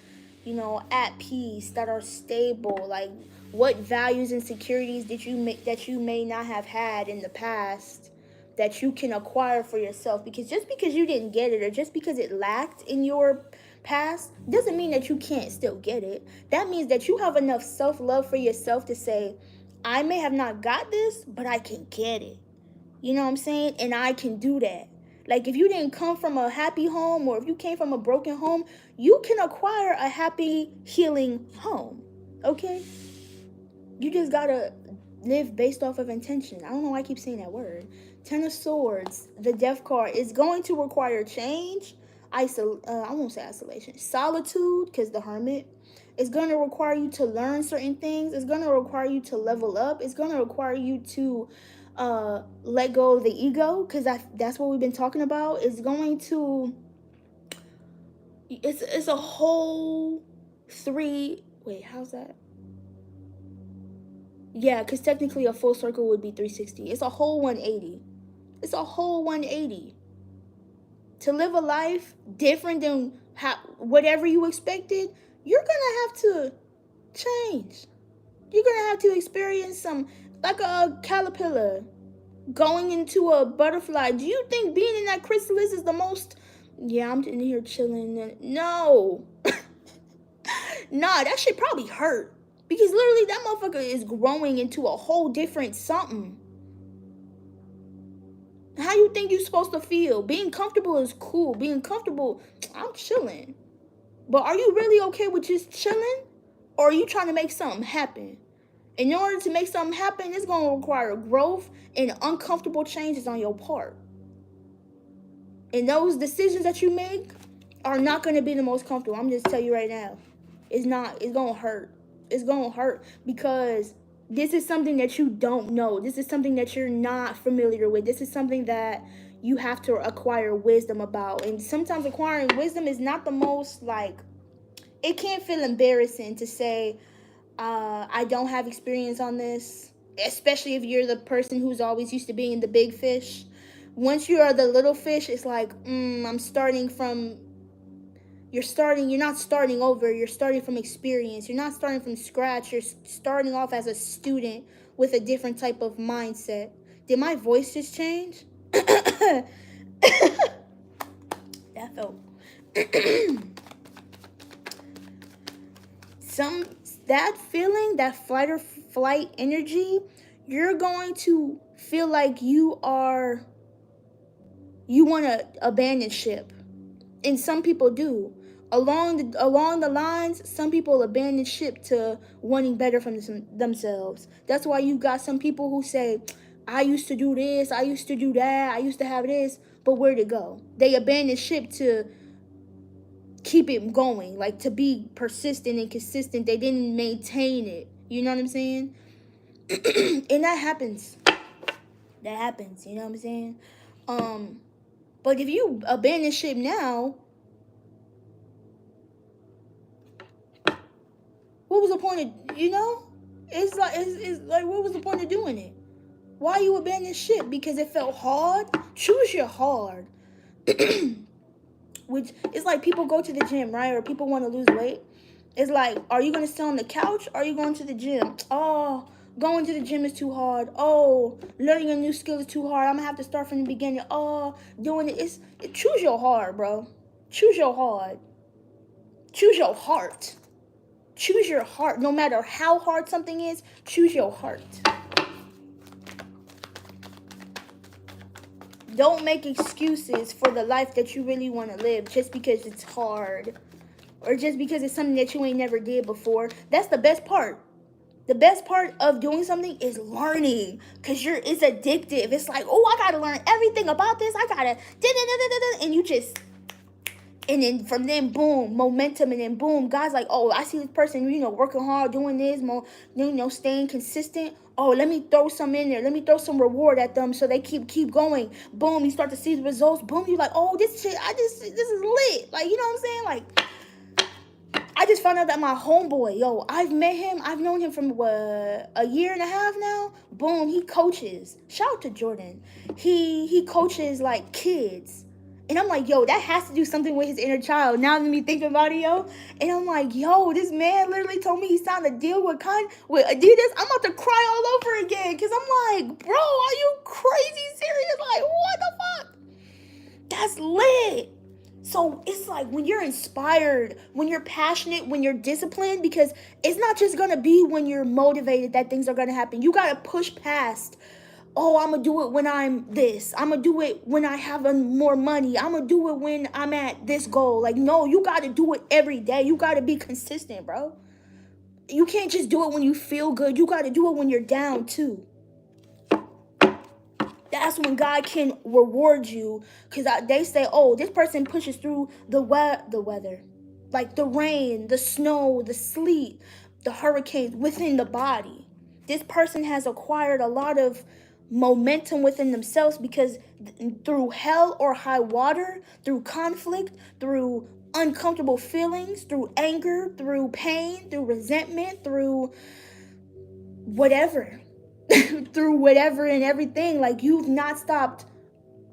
S1: at peace, that are stable. Like, what values and securities did that you may not have had in the past that you can acquire for yourself? Because just because you didn't get it or just because it lacked in your past doesn't mean that you can't still get it. That means that you have enough self-love for yourself to say, I may have not got this, but I can get it. You know what I'm saying? And I can do that. Like, if you didn't come from a happy home or if you came from a broken home, you can acquire a happy, healing home. Okay? You just gotta live based off of intention. I don't know why I keep saying that word. Ten of Swords, the Death card, is going to require change. I won't say isolation. Solitude, because the Hermit. It's going to require you to learn certain things. It's going to require you to level up. It's going to require you to let go of the ego, because that's what we've been talking about. It's going to it's a whole three. Wait, how's that? Yeah, because technically a full circle would be 360. It's a whole 180. It's a whole 180. To live a life different than whatever you expected, you're gonna have to change. You're gonna have to experience some, like a caterpillar going into a butterfly. Do you think being in that chrysalis is the most? Yeah, I'm in here chilling. No, nah, that shit probably hurt because literally that motherfucker is growing into a whole different something. How you think you're supposed to feel? Being comfortable is cool. Being comfortable, I'm chilling. But are you really okay with just chilling? Or are you trying to make something happen? In order to make something happen, it's going to require growth and uncomfortable changes on your part. And those decisions that you make are not going to be the most comfortable. I'm just telling you right now. It's not. It's going to hurt. It's going to hurt because this is something that you don't know. This is something that you're not familiar with. This is something that you have to acquire wisdom about. And sometimes acquiring wisdom is not the most, like, it can feel embarrassing to say, I don't have experience on this, especially if you're the person who's always used to being the big fish. Once you are the little fish, it's like, you're not starting over. You're starting from experience. You're not starting from scratch. You're starting off as a student with a different type of mindset. Did my voice just change? That felt some that feeling, that flight or flight energy, you're going to feel like you want to abandon ship. And some people do. Along the lines, some people abandon ship to wanting better from themselves. That's why you got some people who say, I used to do this, I used to do that, I used to have this, but where'd it go? They abandon ship to keep it going, like to be persistent and consistent. They didn't maintain it. You know what I'm saying? And that happens. That happens. You know what I'm saying? But if you abandon ship now, what was the point of, it's like, what was the point of doing it? Why you abandon ship? Because it felt hard? Choose your hard. Which, it's like people go to the gym, right? Or people want to lose weight. It's like, are you going to sit on the couch or are you going to the gym? Oh, going to the gym is too hard. Oh, learning a new skill is too hard. I'm going to have to start from the beginning. Oh, doing it. Choose your hard, bro. Choose your hard. Choose your heart. Choose your heart. No matter how hard something is, choose your heart. Don't make excuses for the life that you really want to live just because it's hard. Or just because it's something that you ain't never did before. That's the best part. The best part of doing something is learning. Because it's addictive. It's like, oh, I got to learn everything about this. I got to... And you just... And then from then, boom, momentum. And then boom, guys like, oh, I see this person, working hard, doing this, staying consistent. Oh, let me throw some in there. Let me throw some reward at them so they keep going. Boom, you start to see the results. Boom, you're like, oh, this shit, this is lit. Like, you know what I'm saying? Like, I just found out that my homeboy, I've met him. I've known him from a year and a half now. Boom, he coaches. Shout out to Jordan. He coaches like kids. And I'm like, that has to do something with his inner child. Now let me think about it, And I'm like, this man literally told me he signed a deal with Adidas. I'm about to cry all over again. Because I'm like, bro, are you crazy serious? Like, what the fuck? That's lit. So it's like when you're inspired, when you're passionate, when you're disciplined, because it's not just going to be when you're motivated that things are going to happen. You got to push past, oh, I'm going to do it when I'm this. I'm going to do it when I have more money. I'm going to do it when I'm at this goal. Like, no, you got to do it every day. You got to be consistent, bro. You can't just do it when you feel good. You got to do it when you're down too. That's when God can reward you, because they say, oh, this person pushes through the weather, like the rain, the snow, the sleet, the hurricanes within the body. This person has acquired a lot of momentum within themselves because through hell or high water, through conflict, through uncomfortable feelings, through anger, through pain, through resentment, through whatever. Through whatever and everything, like you've not stopped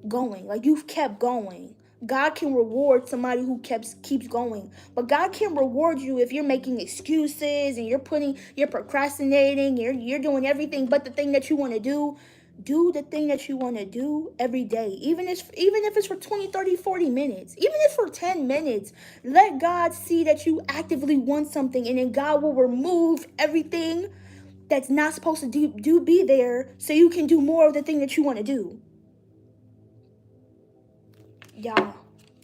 S1: going, like you've kept going. God can reward somebody who keeps going, but God can reward you if you're making excuses and you're procrastinating, you're doing everything but the thing that you want to do. Do the thing that you want to do every day, even if it's for 20, 30, 40 minutes, even if for 10 minutes. Let God see that you actively want something, and then God will remove everything that's not supposed to be there so you can do more of the thing that you want to do. Y'all,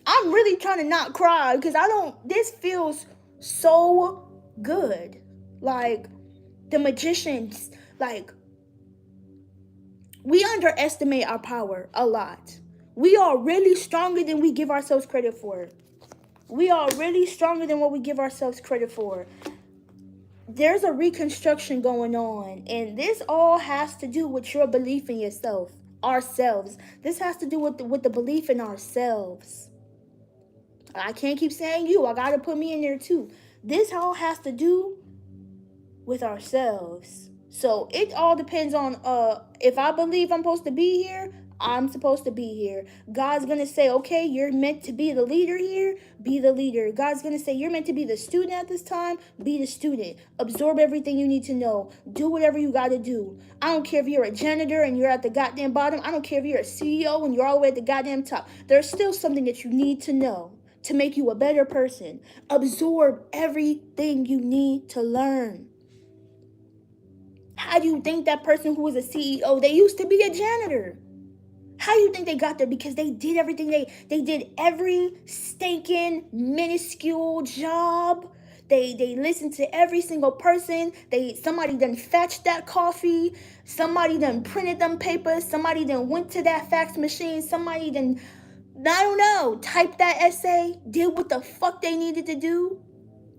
S1: I'm really trying to not cry because this feels so good. Like, the magicians, like, we underestimate our power a lot. We are really stronger than we give ourselves credit for. We are really stronger than what we give ourselves credit for. There's a reconstruction going on, and this all has to do with your belief in yourself, ourselves. This has to do with the belief in ourselves. I can't keep saying you. I gotta put me in there too. This all has to do with ourselves. So it all depends on if I believe I'm supposed to be here, I'm supposed to be here. God's going to say, okay, you're meant to be the leader here. Be the leader. God's going to say, you're meant to be the student at this time. Be the student. Absorb everything you need to know. Do whatever you got to do. I don't care if you're a janitor and you're at the goddamn bottom. I don't care if you're a CEO and you're all the way at the goddamn top. There's still something that you need to know to make you a better person. Absorb everything you need to learn. How do you think that person who was a CEO, they used to be a janitor? How do you think they got there? Because they did everything. They did every stinking minuscule job. They listened to every single person. Somebody done fetched that coffee. Somebody done printed them papers. Somebody done went to that fax machine. Somebody done, I don't know, typed that essay. Did what the fuck they needed to do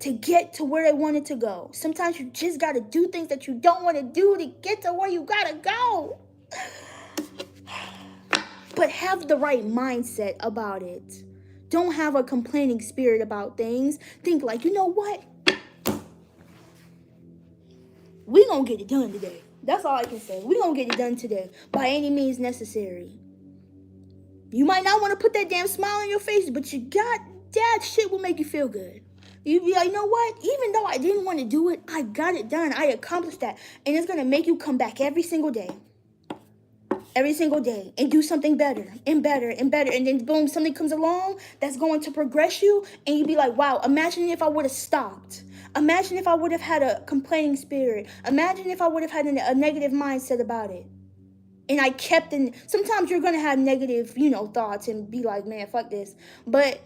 S1: to get to where they wanted to go. Sometimes you just got to do things that you don't want to do to get to where you got to go. But have the right mindset about it. Don't have a complaining spirit about things. Think like, you know what? We gonna get it done today. That's all I can say. We gonna get it done today by any means necessary. You might not want to put that damn smile on your face, but you got that shit will make you feel good. You be like, you know what? Even though I didn't want to do it, I got it done. I accomplished that. And it's gonna make you come back every single day and do something better and better and better. And then boom, something comes along that's going to progress you. And you be like, wow, imagine if I would have stopped. Imagine if I would have had a complaining spirit. Imagine if I would have had a negative mindset about it. And I kept in, sometimes you're going to have negative, thoughts and be like, man, fuck this. But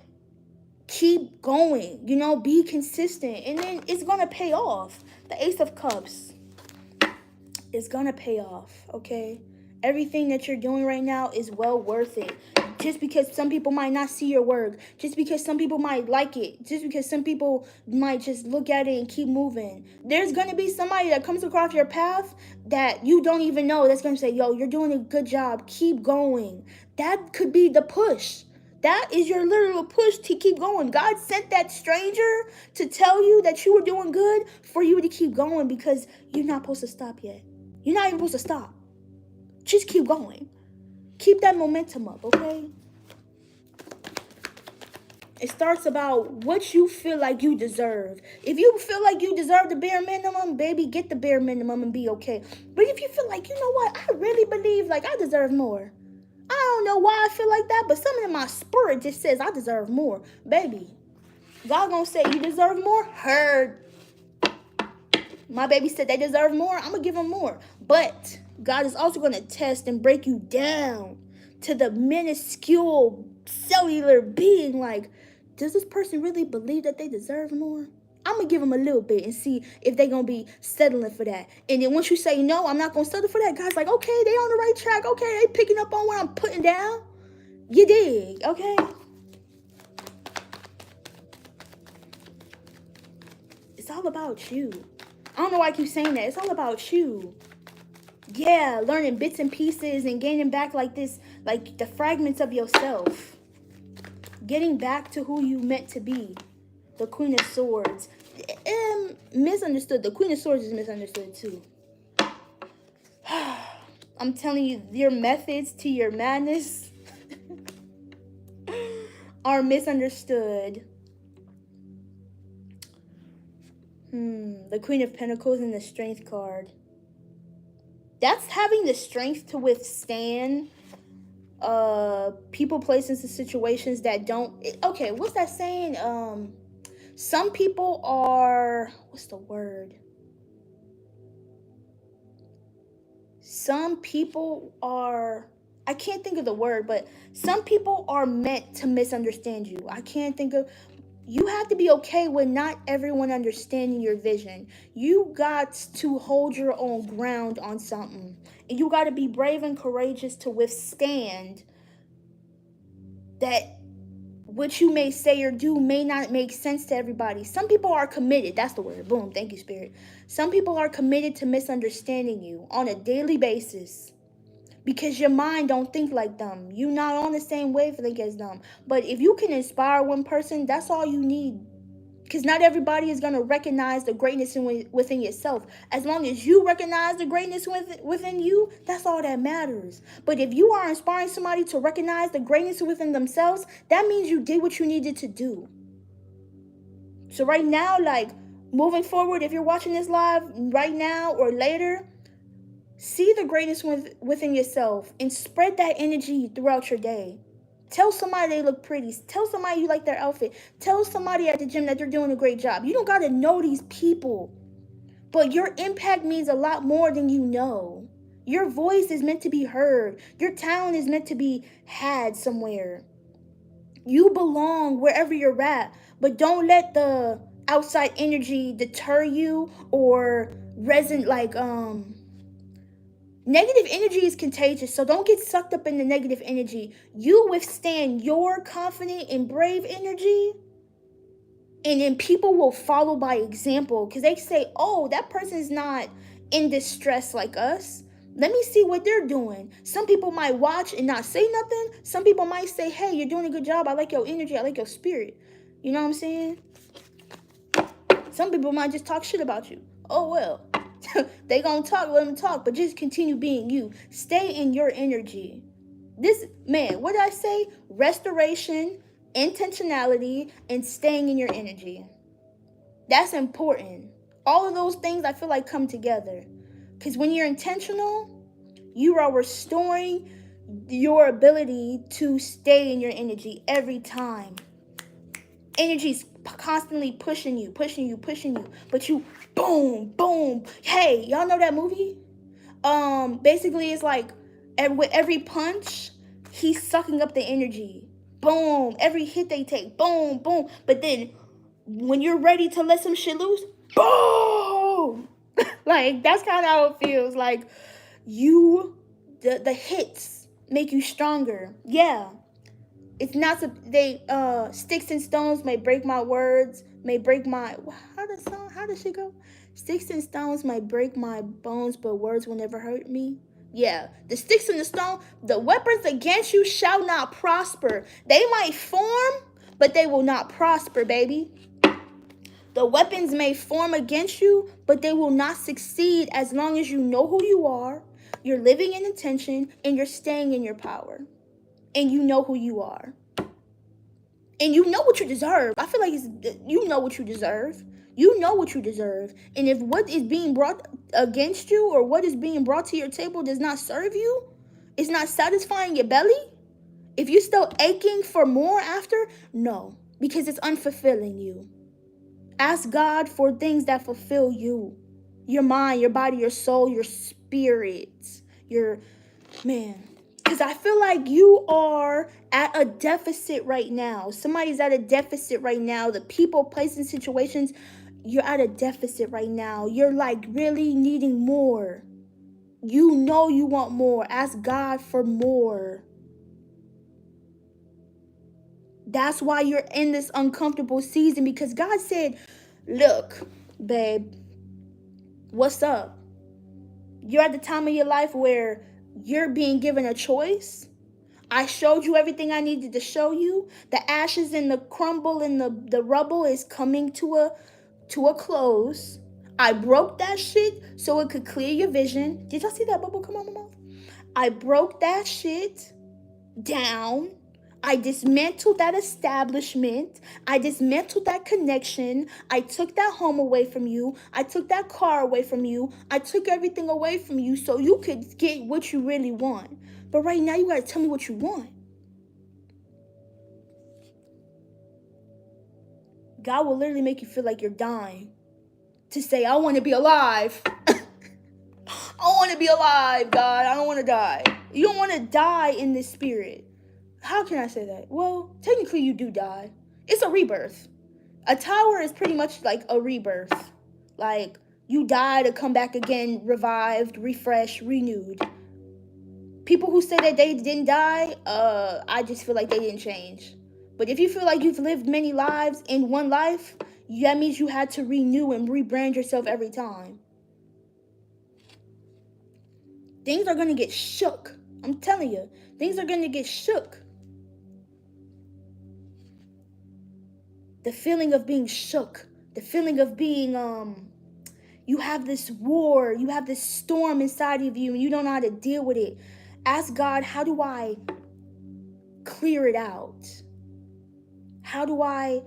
S1: keep going, be consistent. And then it's going to pay off. The Ace of Cups is going to pay off, okay? Everything that you're doing right now is well worth it. Just because some people might not see your work, just because some people might like it, just because some people might just look at it and keep moving. There's going to be somebody that comes across your path that you don't even know that's going to say, yo, you're doing a good job. Keep going. That could be the push. That is your literal push to keep going. God sent that stranger to tell you that you were doing good for you to keep going because you're not supposed to stop yet. You're not even supposed to stop. Just keep going. Keep that momentum up, okay? It starts about what you feel like you deserve. If you feel like you deserve the bare minimum, baby, get the bare minimum and be okay. But if you feel like, you know what, I really believe like I deserve more. I don't know why I feel like that, but something in my spirit just says I deserve more. Baby, God gonna say you deserve more? Heard. My baby said they deserve more. I'm gonna give them more. But God is also going to test and break you down to the minuscule cellular being. Like, does this person really believe that they deserve more? I'm going to give them a little bit and see if they're going to be settling for that. And then once you say, no, I'm not going to settle for that, God's like, okay, they on the right track. Okay, they picking up on what I'm putting down. You dig, okay? It's all about you. I don't know why I keep saying that. It's all about you. Yeah, learning bits and pieces and gaining back like this, like the fragments of yourself. Getting back to who you meant to be. The Queen of Swords. Misunderstood. The Queen of Swords is misunderstood too. I'm telling you, your methods to your madness are misunderstood. The Queen of Pentacles and the Strength card. That's having the strength to withstand people, places, and situations that don't. Okay, what's that saying? Some people are. What's the word? Some people are. I can't think of the word, but some people are meant to misunderstand you. I can't think of. You have to be okay with not everyone understanding your vision. You got to hold your own ground on something. And you got to be brave and courageous to withstand that what you may say or do may not make sense to everybody. Some people are committed. That's the word. Boom. Thank you, Spirit. Some people are committed to misunderstanding you on a daily basis. Because your mind don't think like them. You're not on the same wavelength as them. But if you can inspire one person, that's all you need. Because not everybody is going to recognize the greatness within yourself. As long as you recognize the greatness within you, that's all that matters. But if you are inspiring somebody to recognize the greatness within themselves, that means you did what you needed to do. So right now, like, moving forward, if you're watching this live right now or later, see the greatness within yourself and spread that energy throughout your day. Tell somebody they look pretty. Tell somebody you like their outfit. Tell somebody at the gym that they're doing a great job. You don't got to know these people, but your impact means a lot more than you know. Your voice is meant to be heard. Your talent is meant to be had somewhere. You belong wherever you're at, but don't let the outside energy deter you or negative energy is contagious, so don't get sucked up in the negative energy. You withstand your confident and brave energy, and then people will follow by example because they say, oh, that person's not in distress like us. Let me see what they're doing. Some people might watch and not say nothing. Some people might say, hey, you're doing a good job. I like your energy. I like your spirit. You know what I'm saying? Some people might just talk shit about you. Oh, well. They gonna talk, let them talk, but just continue being you. Stay in your energy. What did I say? Restoration, intentionality, and staying in your energy. That's important. All of those things I feel like come together. Because when you're intentional, you are restoring your ability to stay in your energy every time. Energy's constantly pushing you, but you boom, boom. Hey, y'all know that movie? Basically it's like with every punch, he's sucking up the energy. Boom, every hit they take, boom, boom. But then when you're ready to let some shit loose, boom. Like that's kind of how it feels. Like the hits make you stronger. Yeah. It's not sticks and stones may break my words, may break my how does she go? Sticks and stones might break my bones, but words will never hurt me. Yeah, the sticks and the stone, the weapons against you shall not prosper. They might form, but they will not prosper, baby. The weapons may form against you, but they will not succeed as long as you know who you are, you're living in intention, and you're staying in your power. And you know who you are. And you know what you deserve. I feel like you know what you deserve. You know what you deserve. And if what is being brought against you or what is being brought to your table does not serve you, it's not satisfying your belly, if you're still aching for more after, no, because it's unfulfilling you. Ask God for things that fulfill you. Your mind, your body, your soul, your spirit, because I feel like you are at a deficit right now. Somebody's at a deficit right now. The people, places, situations, you're at a deficit right now. You're like really needing more. You know you want more. Ask God for more. That's why you're in this uncomfortable season, because God said, look, babe, what's up? You're at the time of your life where you're being given a choice. I showed you everything I needed to show you. The ashes and the crumble and the rubble is coming to a close. I broke that shit so it could clear your vision. Did y'all see that bubble come out my mouth? I broke that shit down. I dismantled that establishment. I dismantled that connection. I took that home away from you. I took that car away from you. I took everything away from you so you could get what you really want. But right now, you gotta tell me what you want. God will literally make you feel like you're dying to say, I want to be alive. I want to be alive, God. I don't want to die. You don't want to die in this spirit. How can I say that? Well, technically you do die. It's a rebirth. A tower is pretty much like a rebirth. Like, you die to come back again, revived, refreshed, renewed. People who say that they didn't die, I just feel like they didn't change. But if you feel like you've lived many lives in one life, that means you had to renew and rebrand yourself every time. Things are going to get shook. I'm telling you, things are going to get shook. the feeling of being shook, the feeling of being you have this war, you have this storm inside of you and you don't know how to deal with it. Ask God, how do I clear it out? How do I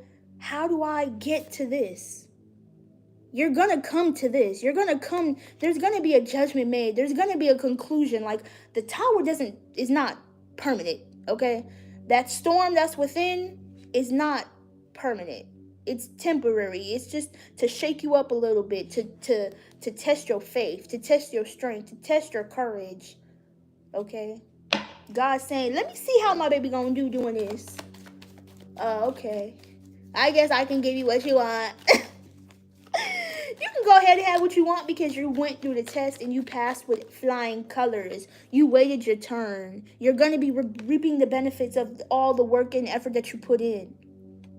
S1: get to this? You're gonna come to this. There's gonna be a judgment made. There's gonna be a conclusion. Like, the tower is not permanent, okay? That storm that's within is not permanent. It's temporary. It's just to shake you up a little bit, to test your faith, to test your strength, to test your courage. Okay? God's saying, let me see how my baby gonna do doing this. Okay. I guess I can give you what you want. You can go ahead and have what you want because you went through the test and you passed with flying colors. You waited your turn. You're going to be reaping the benefits of all the work and effort that you put in.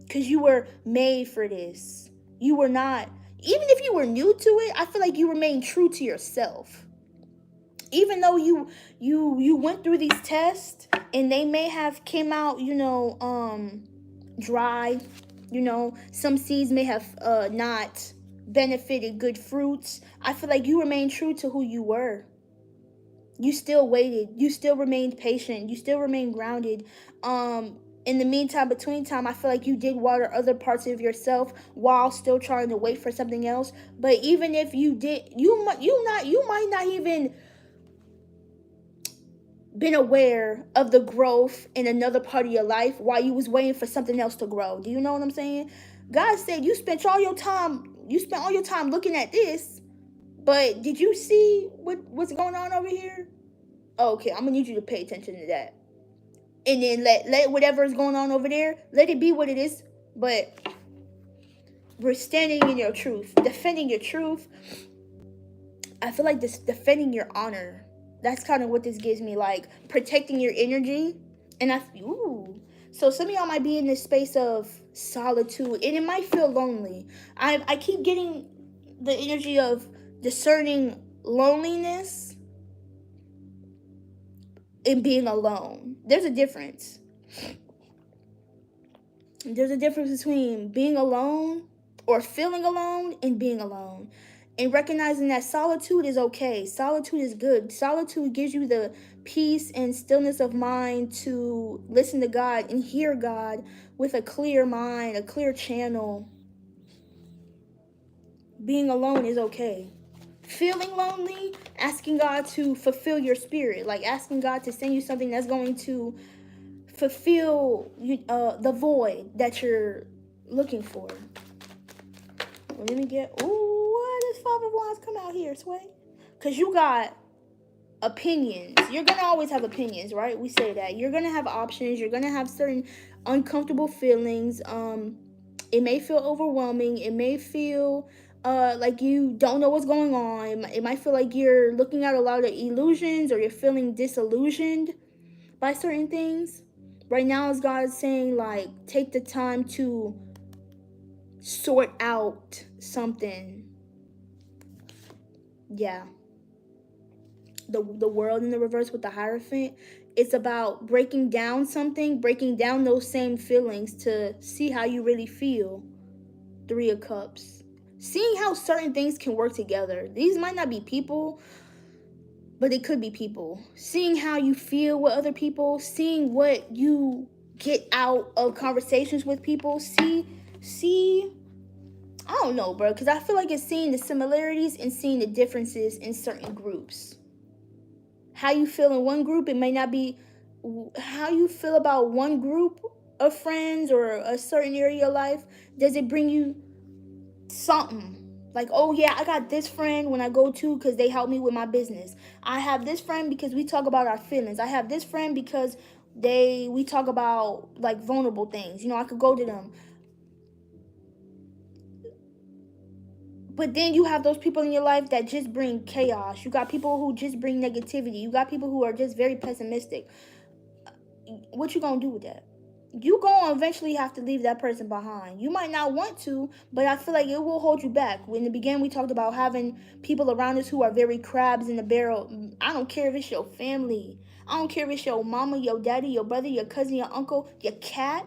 S1: Because you were made for this. You were not, even if you were new to it, I feel like you remained true to yourself. Even though you went through these tests and they may have came out, dry. Some seeds may have not benefited good fruits. I feel like you remained true to who you were. You still waited. You still remained patient. You still remained grounded. In the meantime, between time, I feel like you did water other parts of yourself while still trying to wait for something else. But even if you did, you might not even been aware of the growth in another part of your life while you was waiting for something else to grow. Do you know what I'm saying? God said you spent all your time looking at this, but did you see what's going on over here? Okay, I'm gonna need you to pay attention to that. And then let whatever is going on over there, let it be what it is. But we're standing in your truth, defending your truth. I feel like this defending your honor. That's kind of what this gives me, like protecting your energy. And so some of y'all might be in this space of solitude and it might feel lonely. I keep getting the energy of discerning loneliness and being alone. There's a difference. There's a difference between being alone or feeling alone and being alone. And recognizing that solitude is okay. Solitude is good. Solitude gives you the peace and stillness of mind to listen to God and hear God with a clear mind, a clear channel. Being alone is okay. Feeling lonely, asking God to fulfill your spirit, like asking God to send you something that's going to fulfill the void that you're looking for. Let me get, why does Five of Wands come out here, Sway? Because you got opinions. You're going to always have opinions, right? We say that. You're going to have options. You're going to have certain uncomfortable feelings. It may feel overwhelming. It may feel like you don't know what's going on. It might feel like you're looking at a lot of illusions or you're feeling disillusioned by certain things. Right now, as God is saying, like, take the time to sort out something. Yeah. The world in the reverse with the Hierophant. It's about breaking down something, breaking down those same feelings to see how you really feel. Three of Cups. Seeing how certain things can work together. These might not be people, but it could be people. Seeing how you feel with other people. Seeing what you get out of conversations with people. See, I don't know, bro, because I feel like it's seeing the similarities and seeing the differences in certain groups. How you feel in one group, it may not be how you feel about one group of friends or a certain area of life. Does it bring you something? Like, oh yeah, I got this friend when I go to because they help me with my business. I have this friend because we talk about our feelings. I have this friend because we talk about like vulnerable things. I could go to them. But then you have those people in your life that just bring chaos. You got people who just bring negativity. You got people who are just very pessimistic. What you gonna do with that? You gonna eventually have to leave that person behind. You might not want to, but I feel like it will hold you back. In the beginning, we talked about having people around us who are very crabs in the barrel. I don't care if it's your family. I don't care if it's your mama, your daddy, your brother, your cousin, your uncle, your cat.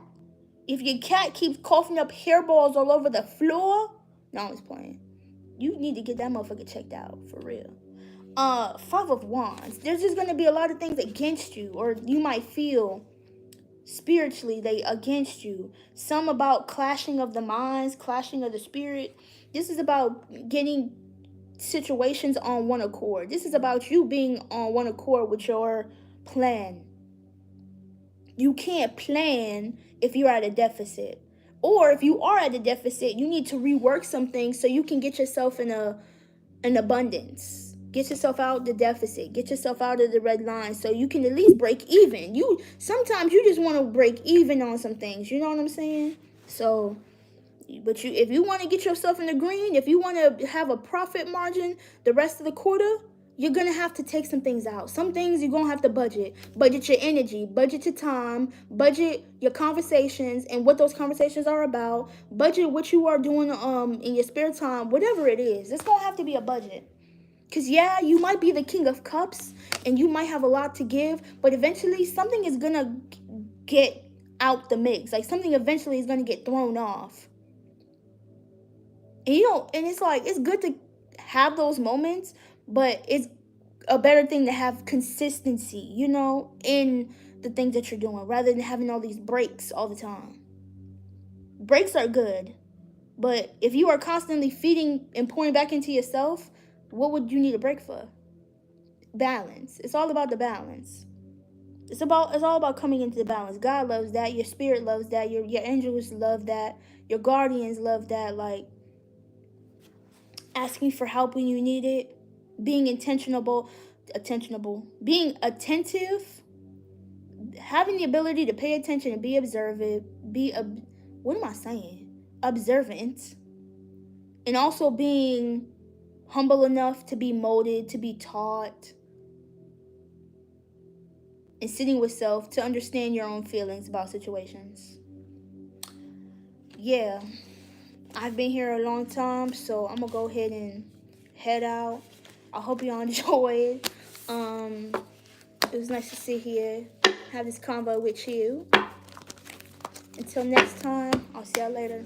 S1: If your cat keeps coughing up hairballs all over the floor, no, I'm just playing. You need to get that motherfucker checked out, for real. Five of Wands. There's just gonna be a lot of things against you, or you might feel spiritually they against you. Some about clashing of the minds, clashing of the spirit. This is about getting situations on one accord. This is about you being on one accord with your plan. You can't plan if you're at a deficit. Or if you are at a deficit, you need to rework some things so you can get yourself in an abundance. Get yourself out the deficit. Get yourself out of the red line so you can at least break even. You sometimes you just want to break even on some things. You know what I'm saying? So, but if you want to get yourself in the green, if you want to have a profit margin the rest of the quarter, you're going to have to take some things out. Some things you're going to have to budget. Budget your energy, budget your time, budget your conversations and what those conversations are about. Budget what you are doing in your spare time, whatever it is. It's going to have to be a budget. Because, yeah, you might be the king of cups and you might have a lot to give, but eventually something is going to get out the mix. Like, something eventually is going to get thrown off. And and it's like, it's good to have those moments, but it's a better thing to have consistency, in the things that you're doing, rather than having all these breaks all the time. Breaks are good, but if you are constantly feeding and pouring back into yourself, what would you need a break for? Balance. It's all about the balance. It's all about coming into the balance. God loves that. Your spirit loves that. Your angels love that. Your guardians love that. Like, asking for help when you need it, being being attentive, having the ability to pay attention and be observant, observant, and also being humble enough to be molded, to be taught, and sitting with self to understand your own feelings about situations. Yeah, I've been here a long time, so I'm gonna go ahead and head out. I hope y'all enjoyed. It was nice to sit here, have this convo with you. Until next time, I'll see y'all later.